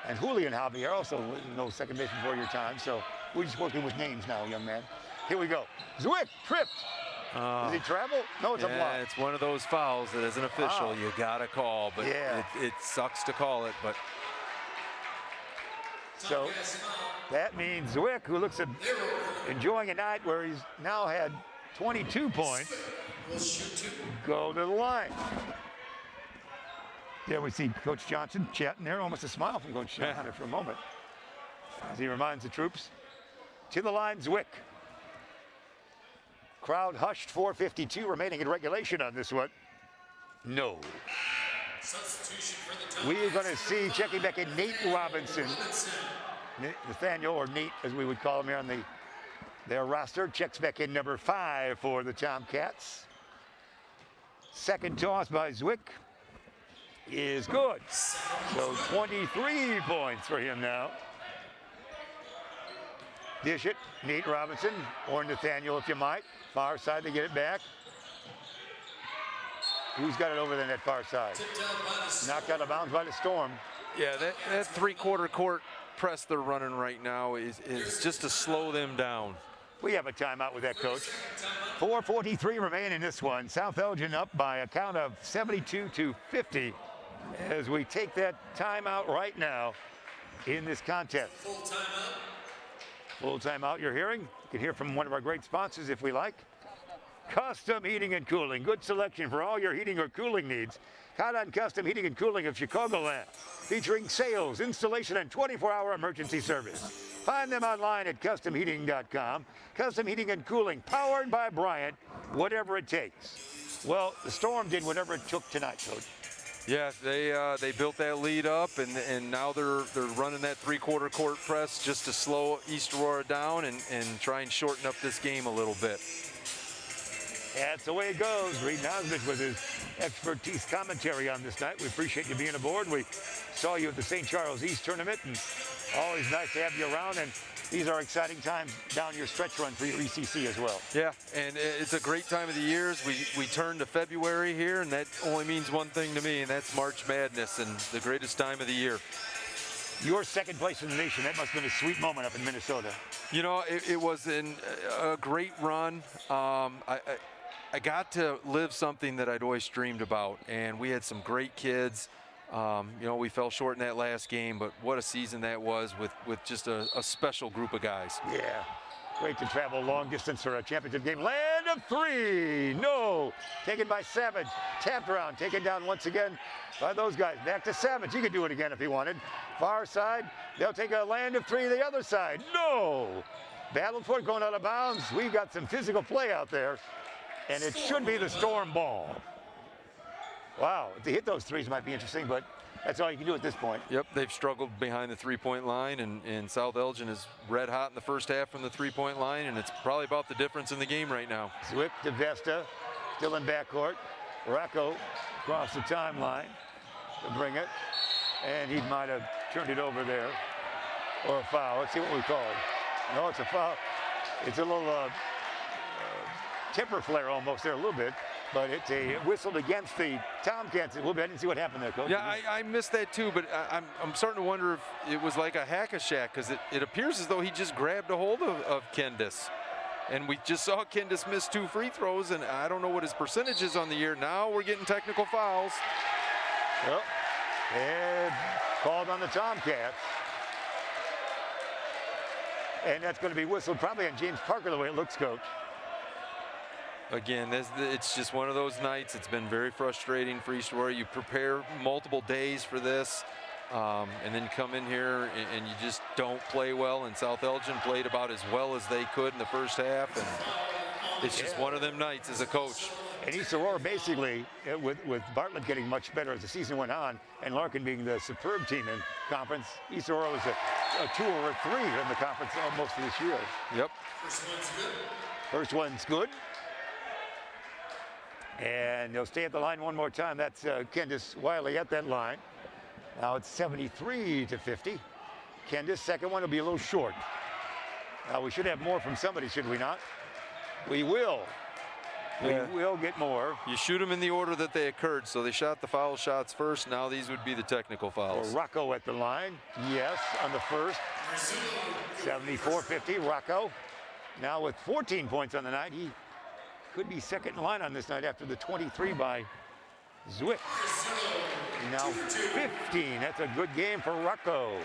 and Julian Javier also no second base before your time, so we're just working with names now, young man. Here we go. Zwick tripped. Does he travel? No, it's a block. It's one of those fouls that as an official you gotta call, but it sucks to call it. But so that means Zwick, who looks at enjoying a night where he's now had 22 points, Will shoot 2. go to the line. There we see Coach Johnson chatting there, almost a smile from Coach Johnson there for a moment, as he reminds the troops. To the line, Zwick. Crowd hushed, 4:52 remaining in regulation on this one. No. Substitution for the Tomcats. We are going to see checking back in Nate Robinson. Nathaniel, or Nate as we would call him here on their roster, checks back in number 5 for the Tomcats. Second toss by Zwick is good. So 23 points for him now. Dish it, Nate Robinson, or Nathaniel if you might. Far side to get it back. Who's got it over there on that far side? Knocked out of bounds by the Storm. yeah, that three-quarter court press they're running right now is just to slow them down. We have a timeout with that, Coach. 4:43 remain in this one. South Elgin up by a count of 72-50 as we take that timeout right now in this contest. Full timeout. Full timeout you're hearing. You can hear from one of our great sponsors if we like. Custom Heating and Cooling. Good selection for all your heating or cooling needs. Count on Custom Heating and Cooling of Chicagoland, featuring sales, installation, and 24-hour emergency service. Find them online at customheating.com. Custom Heating and Cooling, powered by Bryant, whatever it takes. Well, the Storm did whatever it took tonight, Coach. Yeah, they built that lead up, and now they're running that three-quarter court press just to slow East Aurora down and try and shorten up this game a little bit. That's the way it goes. Reed Nosbic with his expertise commentary on this night. We appreciate you being aboard. We saw you at the St. Charles East tournament, and always nice to have you around. And these are exciting times down your stretch run for your ECC as well. Yeah, and it's a great time of the year. We turn to February here, and that only means one thing to me, and that's March Madness, and the greatest time of the year. Your second place in the nation, that must have been a sweet moment up in Minnesota. You know, it was a great run. I got to live something that I'd always dreamed about, and we had some great kids. You know, we fell short in that last game, but what a season that was with just a special group of guys. Yeah, great to travel long distance for a championship game. Land of three. No. Taken by Savage. Tapped around. Taken down once again by those guys. Back to Savage. He could do it again if he wanted. Far side. They'll take a land of three the other side. No. Battled for it, going out of bounds. We've got some physical play out there. And it should be the Storm ball. Wow. To hit those threes might be interesting, but that's all you can do at this point. Yep, they've struggled behind the three-point line, and South Elgin is red hot in the first half from the three-point line, and it's probably about the difference in the game right now. Zwick to Vesta, still in backcourt. Rocco across the timeline to bring it, and he might have turned it over there. Or a foul. Let's see what we call it. No, it's a foul. It's a little temper flare almost there a little bit. But it's a whistled against the Tomcats a little bit. I didn't see what happened there, Coach. Yeah, I missed that too, but I'm starting to wonder if it was like a hack-a-shack, because it appears as though he just grabbed a hold of Kendis. And we just saw Kendis miss 2 free throws, and I don't know what his percentage is on the year. Now we're getting technical fouls. Yep. And called on the Tomcats. And that's going to be whistled probably on James Parker the way it looks, Coach. Again, it's just one of those nights. It's been very frustrating for East Aurora. You prepare multiple days for this, and then you come in here and you just don't play well. And South Elgin played about as well as they could in the first half. And it's just one of them nights as a coach. And East Aurora basically, with Bartlett getting much better as the season went on, and Larkin being the superb team in conference, East Aurora was a 2 or a 3 in the conference almost this year. Yep. First one's good. And they'll stay at the line one more time. That's Kendis Wiley at that line. Now it's 73-50. Kendis, second one will be a little short. Now we should have more from somebody, should we not? We will. Yeah. We will get more. You shoot them in the order that they occurred. So they shot the foul shots first. Now these would be the technical fouls. Rocco at the line. Yes, on the first. 74-50, Rocco. Now with 14 points on the night, he could be second in line on this night after the 23 by Zwick. Now 15. That's a good game for Rocco.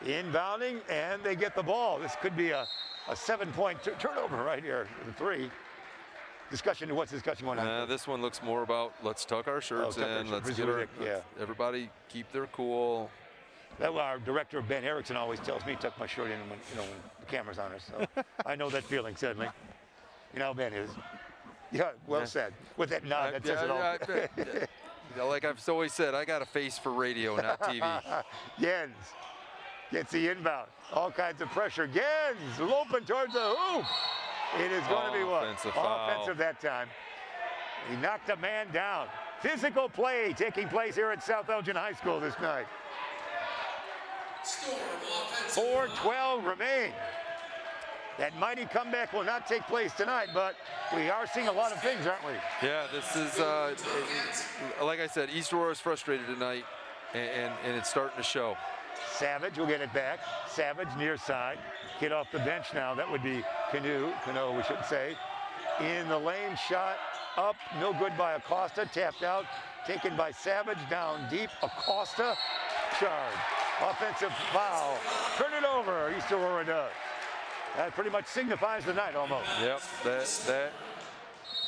Inbounding, and they get the ball. This could be a 7-point turnover right here. The 3. Discussion. What's discussion going on? This one looks more about let's tuck our shirts in. Let's get our, everybody keep their cool. That our director Ben Erickson always tells me tuck my shirt in when when the camera's on us. So I know that feeling, sadly. You know, Ben is. Yeah, well said. With that nod, that says it all. Like I've always said, I got a face for radio, not TV. Jens gets the inbound. All kinds of pressure. Jens loping towards the hoop. It is going to be what? Offensive that time. He knocked a man down. Physical play taking place here at South Elgin High School this night. 4:12 remain. That mighty comeback will not take place tonight, but we are seeing a lot of things, aren't we? Yeah, this is, like I said, East Aurora is frustrated tonight, and it's starting to show. Savage will get it back. Savage near side. Kid off the bench now. That would be Cano, we should say. In the lane, shot up, no good by Acosta. Tapped out, taken by Savage, down deep. Acosta, charge. Offensive foul. Turn it over, East Aurora does. That pretty much signifies the night almost. Yep,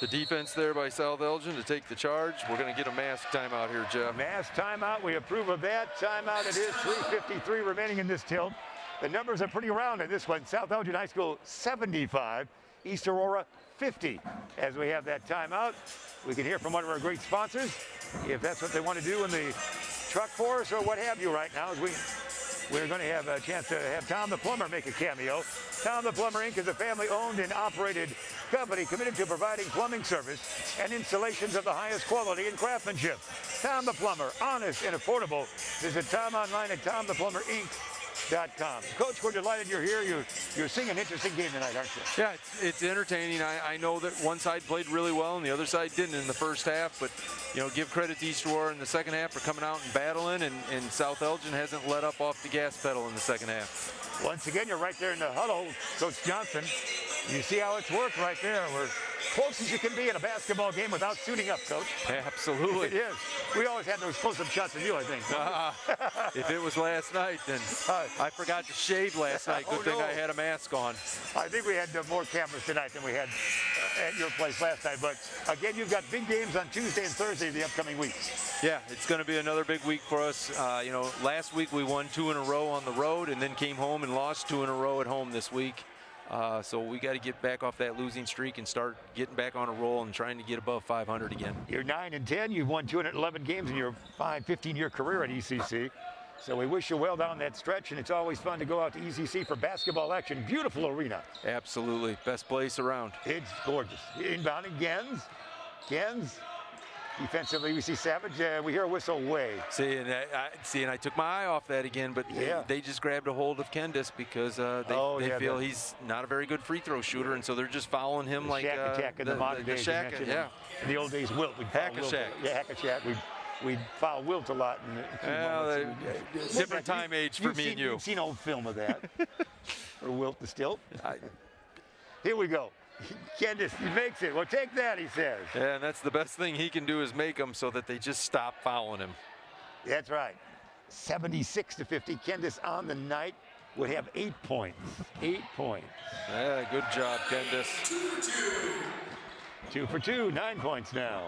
the defense there by South Elgin to take the charge. We're going to get a mask timeout here, Jeff. Mask timeout, we approve of that. Timeout it is, 3:53 remaining in this tilt. The numbers are pretty round in this one. South Elgin High School 75, East Aurora 50. As we have that timeout, we can hear from one of our great sponsors, if that's what they want to do in the truck for us or what have you right now, as we're going to have a chance to have Tom the Plumber make a cameo. Tom the Plumber, Inc. is a family-owned and operated company committed to providing plumbing service and installations of the highest quality and craftsmanship. Tom the Plumber, honest and affordable. Visit Tom online at TomThePlumberInc.com. Coach, we're delighted you're here. You're seeing an interesting game tonight, aren't you? Yeah, it's entertaining. I know that one side played really well and the other side didn't in the first half, but give credit to East Aurora in the second half for coming out and battling, and South Elgin hasn't let up off the gas pedal in the second half. Once again, you're right there in the huddle, Coach Johnson. You see how it's worked right there. We're close as you can be in a basketball game without suiting up, Coach. Absolutely. It is. We always had those close-up shots of you, I think. If it was last night, then I forgot to shave last night. Good thing I had a mask on. I think we had more cameras tonight than we had at your place last night. But again, you've got big games on Tuesday and Thursday the upcoming weeks. Yeah, it's going to be another big week for us. You know, last week we won 2 in a row on the road and then came home and lost 2 in a row at home this week. So we got to get back off that losing streak and start getting back on a roll and trying to get above 500 again. You're 9-10. You've won 211 games in your 15-year career at ECC. So we wish you well down that stretch, and it's always fun to go out to ECC for basketball action. Beautiful arena. Absolutely. Best place around. It's gorgeous. Inbounding Gens. Defensively, we see Savage. We hear a whistle way. See, and I took my eye off that again, but they just grabbed a hold of Kendis because they feel he's not a very good free throw shooter, and so they're just fouling him like Shack attack in the modern days. Yeah. In the old days, Wilt. Hack-a-shack. Yeah, hack-a-shack. We'd foul Wilt a lot. Different time age for me and you. You've seen old film of that. Or Wilt the still. Here we go. Kendis, he makes it. Well, take that, he says. Yeah, and that's the best thing he can do is make them so that they just stop fouling him. That's right. 76-50. Kendis on the night would have 8 points. 8 points. Yeah, good job, Kendis. 2 for 2, 9 points now.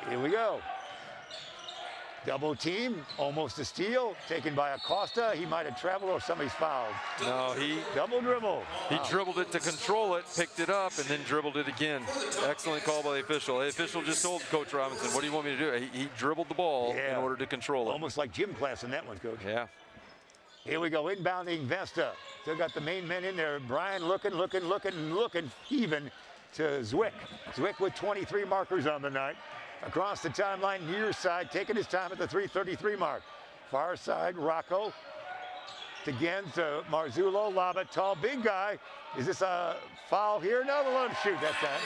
Here we go. Double team, almost a steal, taken by Acosta. He might have traveled or somebody's fouled. No, double dribble. He dribbled it to control it, picked it up, and then dribbled it again. Excellent call by the official. The official just told Coach Robinson, what do you want me to do? He dribbled the ball in order to control it. Almost like gym class in that one, Coach. Yeah. Here we go, inbounding Vesta. Still got the main men in there. Brian looking even to Zwick. Zwick with 23 markers on the night. Across the timeline, near side, taking his time at the 3:33 mark. Far side, Rocco. To Gens, to Marzullo, lob it, tall, big guy. Is this a foul here? No, they'll let him shoot that time.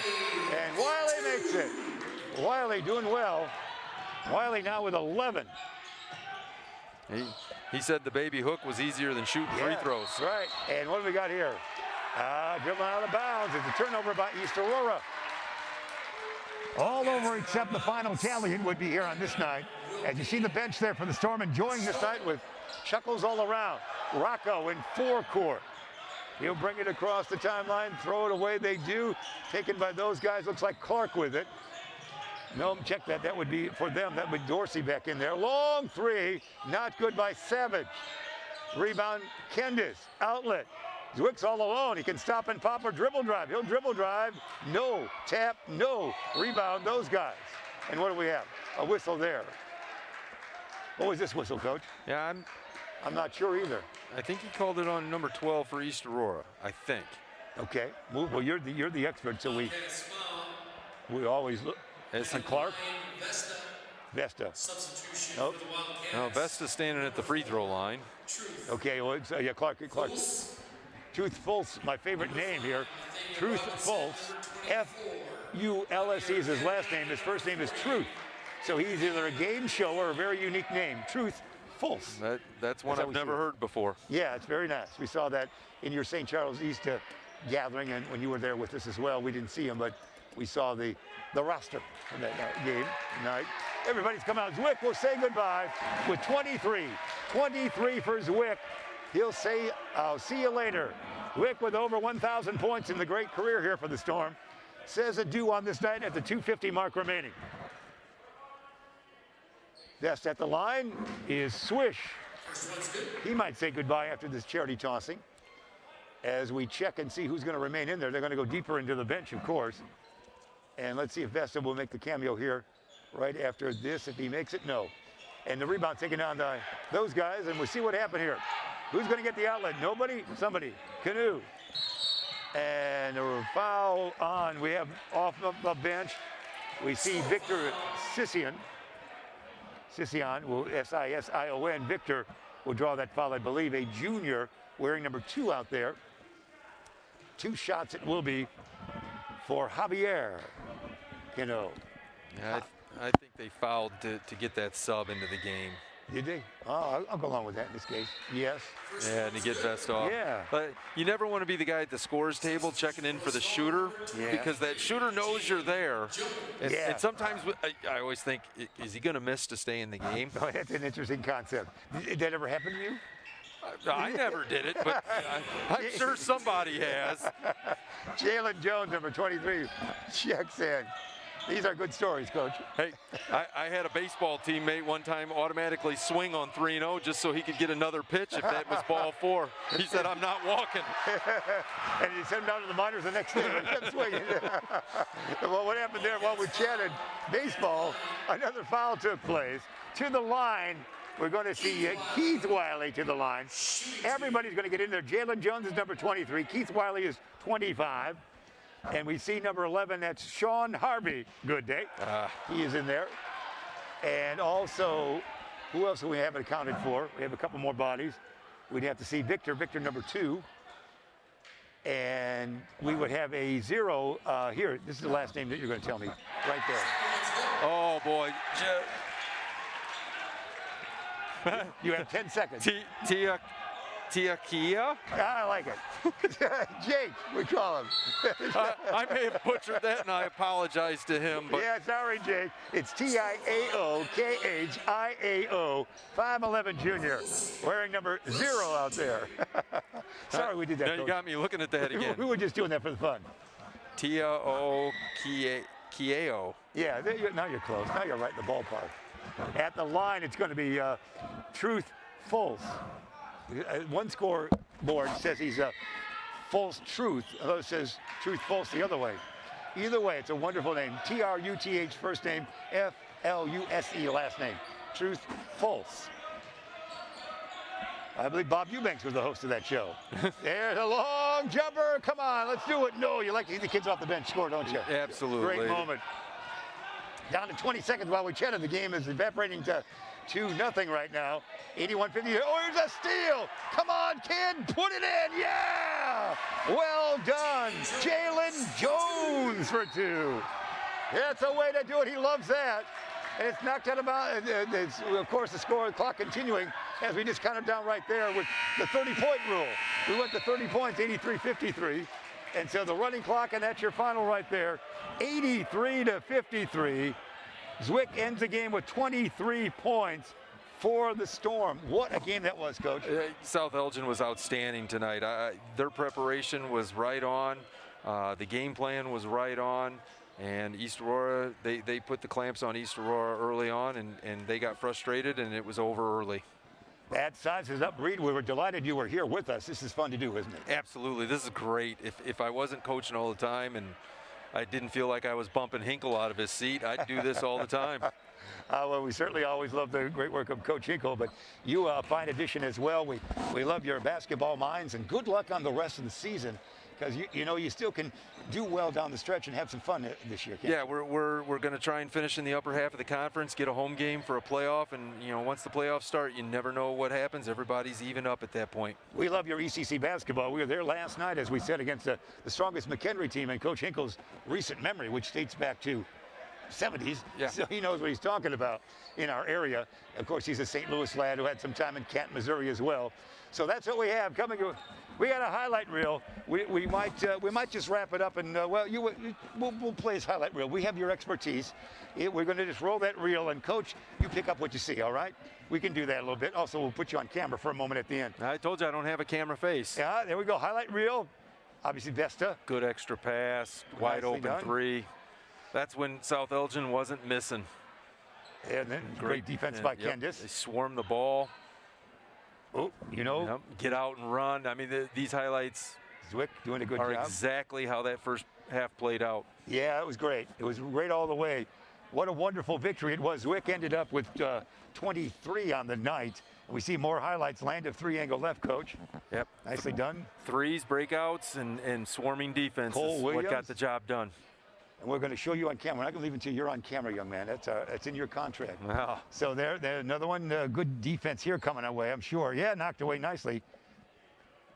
And Wiley makes it. Wiley doing well. Wiley now with 11. He said the baby hook was easier than shooting free throws. Right, and what do we got here? Dribbling out of bounds. It's a turnover by East Aurora. All over except the final tally would be here on this night. As you see the bench there for the Storm enjoying this night with chuckles all around. Rocco in forecourt. He'll bring it across the timeline, throw it away. They do. Taken by those guys. Looks like Clark with it. No, check that. That would be for them. That would Dorsey back in there. Long three. Not good by Savage. Rebound, Kendis. Outlet. Zwick's all alone. He can stop and pop or dribble drive. He'll dribble drive. No. Tap. No. Rebound. Those guys. And what do we have? A whistle there. What was this whistle, Coach? Yeah, I'm not sure either. I think he called it on number 12 for East Aurora. I think. Okay. Well, you're the expert, so we always look. And Clark. Vesta. Nope. No, Vesta's standing at the free throw line. Okay. Well, it's, Clark. Truth Fultz, my favorite name here. Truth Fultz, F-U-L-S-E is his last name. His first name is Truth. So he's either a game show or a very unique name. Truth Fultz. That's one I've never heard before. Yeah, it's very nice. We saw that in your St. Charles East gathering, and when you were there with us as well. We didn't see him, but we saw the roster from that game tonight. Everybody's come out. Zwick will say goodbye with 23. 23 for Zwick. He'll say, I'll see you later. Zwick with over 1,000 points in the great career here for the Storm. Says adieu on this night at the 2:50 mark remaining. Best at the line is Swish. He might say goodbye after this charity tossing. As we check and see who's going to remain in there. They're going to go deeper into the bench, of course. And let's see if Vesta will make the cameo here right after this. If he makes it, no. And the rebound taken down by those guys, and we'll see what happened here. Who's going to get the outlet? Nobody? Somebody. Canoe. And a foul on. We have off the bench. We see Victor Sission. Will S-I-S-I-O-N. Victor will draw that foul, I believe. A junior wearing number 2 out there. 2 shots it will be for Javier Cano. Yeah, I think they fouled to get that sub into the game. Did they? Oh, I'll go along with that in this case. Yes. Yeah, and you get vest off. Yeah. But you never want to be the guy at the scores table checking in for the shooter, Yeah. because that shooter knows you're there. And, Yeah. and sometimes I always think, is he going to miss to stay in the game? Oh, that's an interesting concept. Did that ever happen to you? I never did it, but I'm sure somebody has. Jalen Jones, number 23, checks in. These are good stories, Coach. Hey, I had a baseball teammate one time automatically swing on 3-0 just so he could get another pitch if that was ball 4. He said, I'm not walking. And he sent him down to the minors the next day and kept swinging. Well, what happened there while we chatted baseball, another foul took place. To the line, we're going to see Keith Wiley to the line. Everybody's going to get in there. Jalen Jones is number 23. Keith Wiley is 25. And we see number 11, that's Sean Harvey. Good day. He is in there. And also, who else do we haven't accounted for? We have a couple more bodies. We'd have to see Victor number 2. And we would have a 0 here. This is the last name that you're going to tell me right there. Oh, boy. You have 10 seconds. Tiakia? I like it. Jake, we call him. I may have butchered that, and I apologize to him. But yeah, sorry, Jake. It's Tiaokhiao, 5'11" junior, wearing number 0 out there. Sorry we did that, Now you got me looking at that again. We were just doing that for the fun. Tiaokhiao. Yeah, now you're close. Now you're right in the ballpark. At the line, it's going to be truth, false. One scoreboard says he's a false truth. Another says truth, false the other way. Either way, it's a wonderful name. Truth first name, Fluse last name. Truth, false. I believe Bob Eubanks was the host of that show. There's a long jumper. Come on, let's do it. No, you like to see the kids off the bench score, don't you? Absolutely. Great moment. Down to 20 seconds while we chatted. The game is evaporating to 2-0 right now. 81-50. Oh, here's a steal. Come on, kid. Put it in. Yeah. Well done. Jalen Jones for 2. That's a way to do it. He loves that. And it's knocked out about, of course, the score, the clock continuing as we just counted down right there with the 30-point rule. We went to 30 points, 83-53. And so the running clock, and that's your final right there, 83-53. Zwick ends the game with 23 points for the Storm. What a game that was, Coach. South Elgin was outstanding tonight. Their preparation was right on. The game plan was right on. And East Aurora, they put the clamps on East Aurora early on, and they got frustrated, and it was over early. That sizes up, Reed. We were delighted you were here with us. This is fun to do, isn't it? Absolutely. This is great. If I wasn't coaching all the time and I didn't feel like I was bumping Hinkle out of his seat, I'd do this all the time. Well, we certainly always love the great work of Coach Hinkle, but you a fine addition as well. We love your basketball minds, and good luck on the rest of the season, because you know you still can do well down the stretch and have some fun this year. Yeah, we're going to try and finish in the upper half of the conference, get a home game for a playoff, and once the playoffs start, you never know what happens. Everybody's even up at that point. We love your ECC basketball. We were there last night, as we said, against the strongest McHenry team in Coach Hinkle's recent memory, which dates back to 70s. Yeah. So he knows what he's talking about in our area. Of course, he's a St. Louis lad who had some time in Canton, Missouri as well. So that's what we have coming. We got a highlight reel. We might just wrap it up, and we'll play his highlight reel. We have your expertise. We're going to just roll that reel, and Coach, you pick up what you see. All right? We can do that a little bit. Also, we'll put you on camera for a moment at the end. I told you I don't have a camera face. Yeah, there we go. Highlight reel. Obviously, Vesta. Good extra pass, wide open done. 3. That's when South Elgin wasn't missing. And then great defense by Candice. They swarmed the ball. Oh, Get out and run. I mean, these highlights Zwick doing a good are job. exactly how that first half played out. Yeah, it was great. It was great all the way. What a wonderful victory it was. Zwick ended up with 23 on the night. We see more highlights. Land of 3-angle left, Coach. Yep. Nicely done. Threes, breakouts, and swarming defense Cole is Williams. what got the job done. And we're going to show you on camera. We're not going to leave until you're on camera, young man. That's in your contract. Wow. So there's another one. Good defense here coming our way, I'm sure. Yeah, knocked away nicely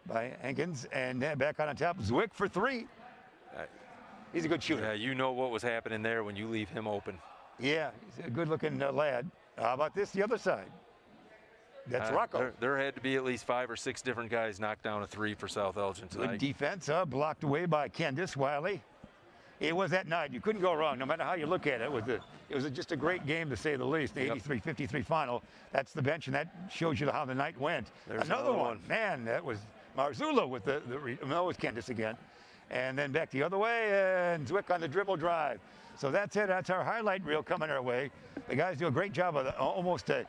by Hankins. And back on top, Zwick for 3. He's a good shooter. Yeah, you know what was happening there when you leave him open. Yeah, he's a good-looking lad. How about this, the other side? That's Rocco. There had to be at least 5 or 6 different guys knock down a 3 for South Elgin tonight. Good defense, blocked away by Candace Wiley. It was that night. You couldn't go wrong, no matter how you look at it. It was just a great game, to say the least. The 83-53 final. That's the bench, and that shows you how the night went. There's another one. Man, that was Marzullo with no, it was Candace again. And then back the other way, and Zwick on the dribble drive. So that's it. That's our highlight reel coming our way. The guys do a great job of almost a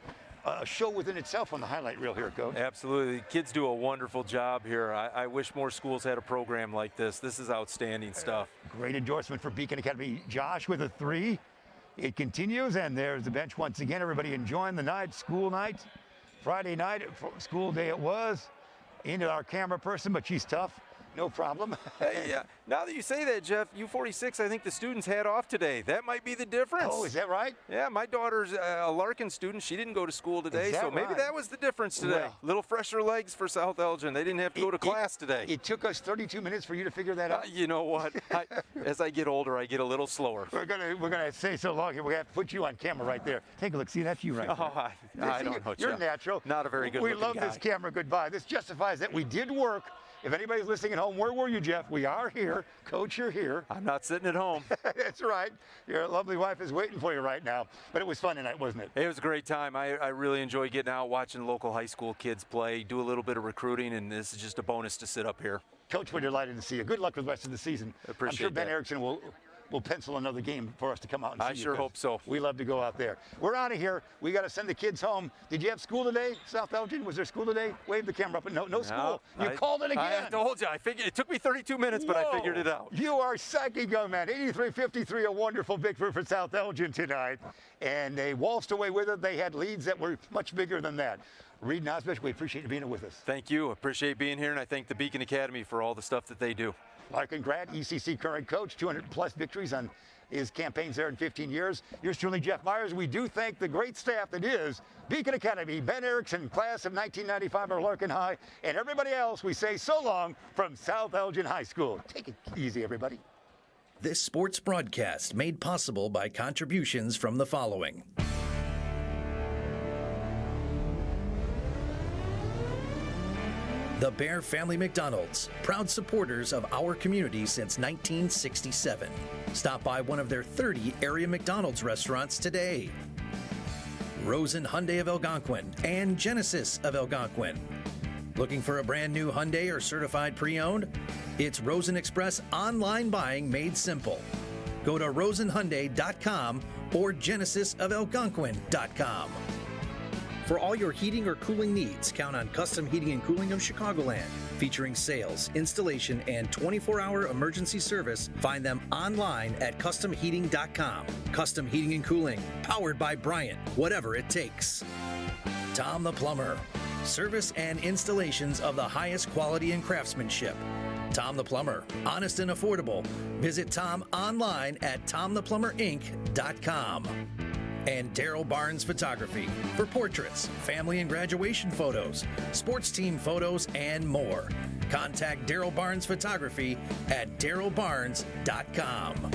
show within itself on the highlight reel here, Coach. Absolutely. Kids do a wonderful job here. I wish more schools had a program like this. This is outstanding stuff. Great endorsement for Beacon Academy. Josh with a 3. It continues, and there's the bench once again. Everybody enjoying the night, school night. Friday night, school day it was. Into our camera person, but she's tough. No problem. Yeah. Now that you say that, Jeff, U46, I think the students had off today. That might be the difference. Oh, is that right? Yeah, my daughter's a Larkin student. She didn't go to school today, so maybe that was the difference today. Well, little fresher legs for South Elgin. They didn't have to go to class today. It took us 32 minutes for you to figure that out. You know what? As I get older, I get a little slower. We're gonna say so long here. We have to put you on camera right there. Take a look. See, that's you right there. I don't know, You're Jeff. natural. Not a very good We looking love guy. this camera goodbye. This justifies that we did work. If anybody's listening at home, where were you, Jeff? We are here. Coach, you're here. I'm not sitting at home. That's right. Your lovely wife is waiting for you right now. But it was fun tonight, wasn't it? It was a great time. I really enjoy getting out, watching local high school kids play, do a little bit of recruiting, and this is just a bonus to sit up here. Coach, we're delighted to see you. Good luck with the rest of the season. Appreciate I'm sure Ben that. Erickson will pencil another game for us to come out and see I you, sure 'cause hope so. We love to go out there. We're out of here. We got to send the kids home. Did you have school today, South Elgin? Was there school today? Wave the camera up. No school. You called it again. I told you. I figured it took me 32 minutes, but I figured it out. You are psychic, young man. 83-53, a wonderful victory for South Elgin tonight. And they waltzed away with it. They had leads that were much bigger than that. Reed and Osbish, we appreciate you being here with us. Thank you. Appreciate being here, and I thank the Beacon Academy for all the stuff that they do. Larkin grad, ECC current coach, 200+ victories on his campaigns there in 15 years. Yours truly, Jeff Myers. We do thank the great staff that is Beacon Academy, Ben Erickson, class of 1995 at Larkin High, and everybody else. We say so long from South Elgin High School. Take it easy, everybody. This sports broadcast made possible by contributions from the following. The Bear Family McDonald's, proud supporters of our community since 1967. Stop by one of their 30 area McDonald's restaurants today. Rosen Hyundai of Algonquin and Genesis of Algonquin. Looking for a brand new Hyundai or certified pre-owned? It's Rosen Express online buying made simple. Go to rosenhyundai.com or genesisofelgonquin.com. For all your heating or cooling needs, count on Custom Heating and Cooling of Chicagoland. Featuring sales, installation, and 24-hour emergency service, find them online at customheating.com. Custom Heating and Cooling, powered by Bryant, whatever it takes. Tom the Plumber, service and installations of the highest quality and craftsmanship. Tom the Plumber, honest and affordable. Visit Tom online at tomtheplumberinc.com. And Daryl Barnes Photography for portraits, family and graduation photos, sports team photos, and more. Contact Daryl Barnes Photography at darylbarnes.com.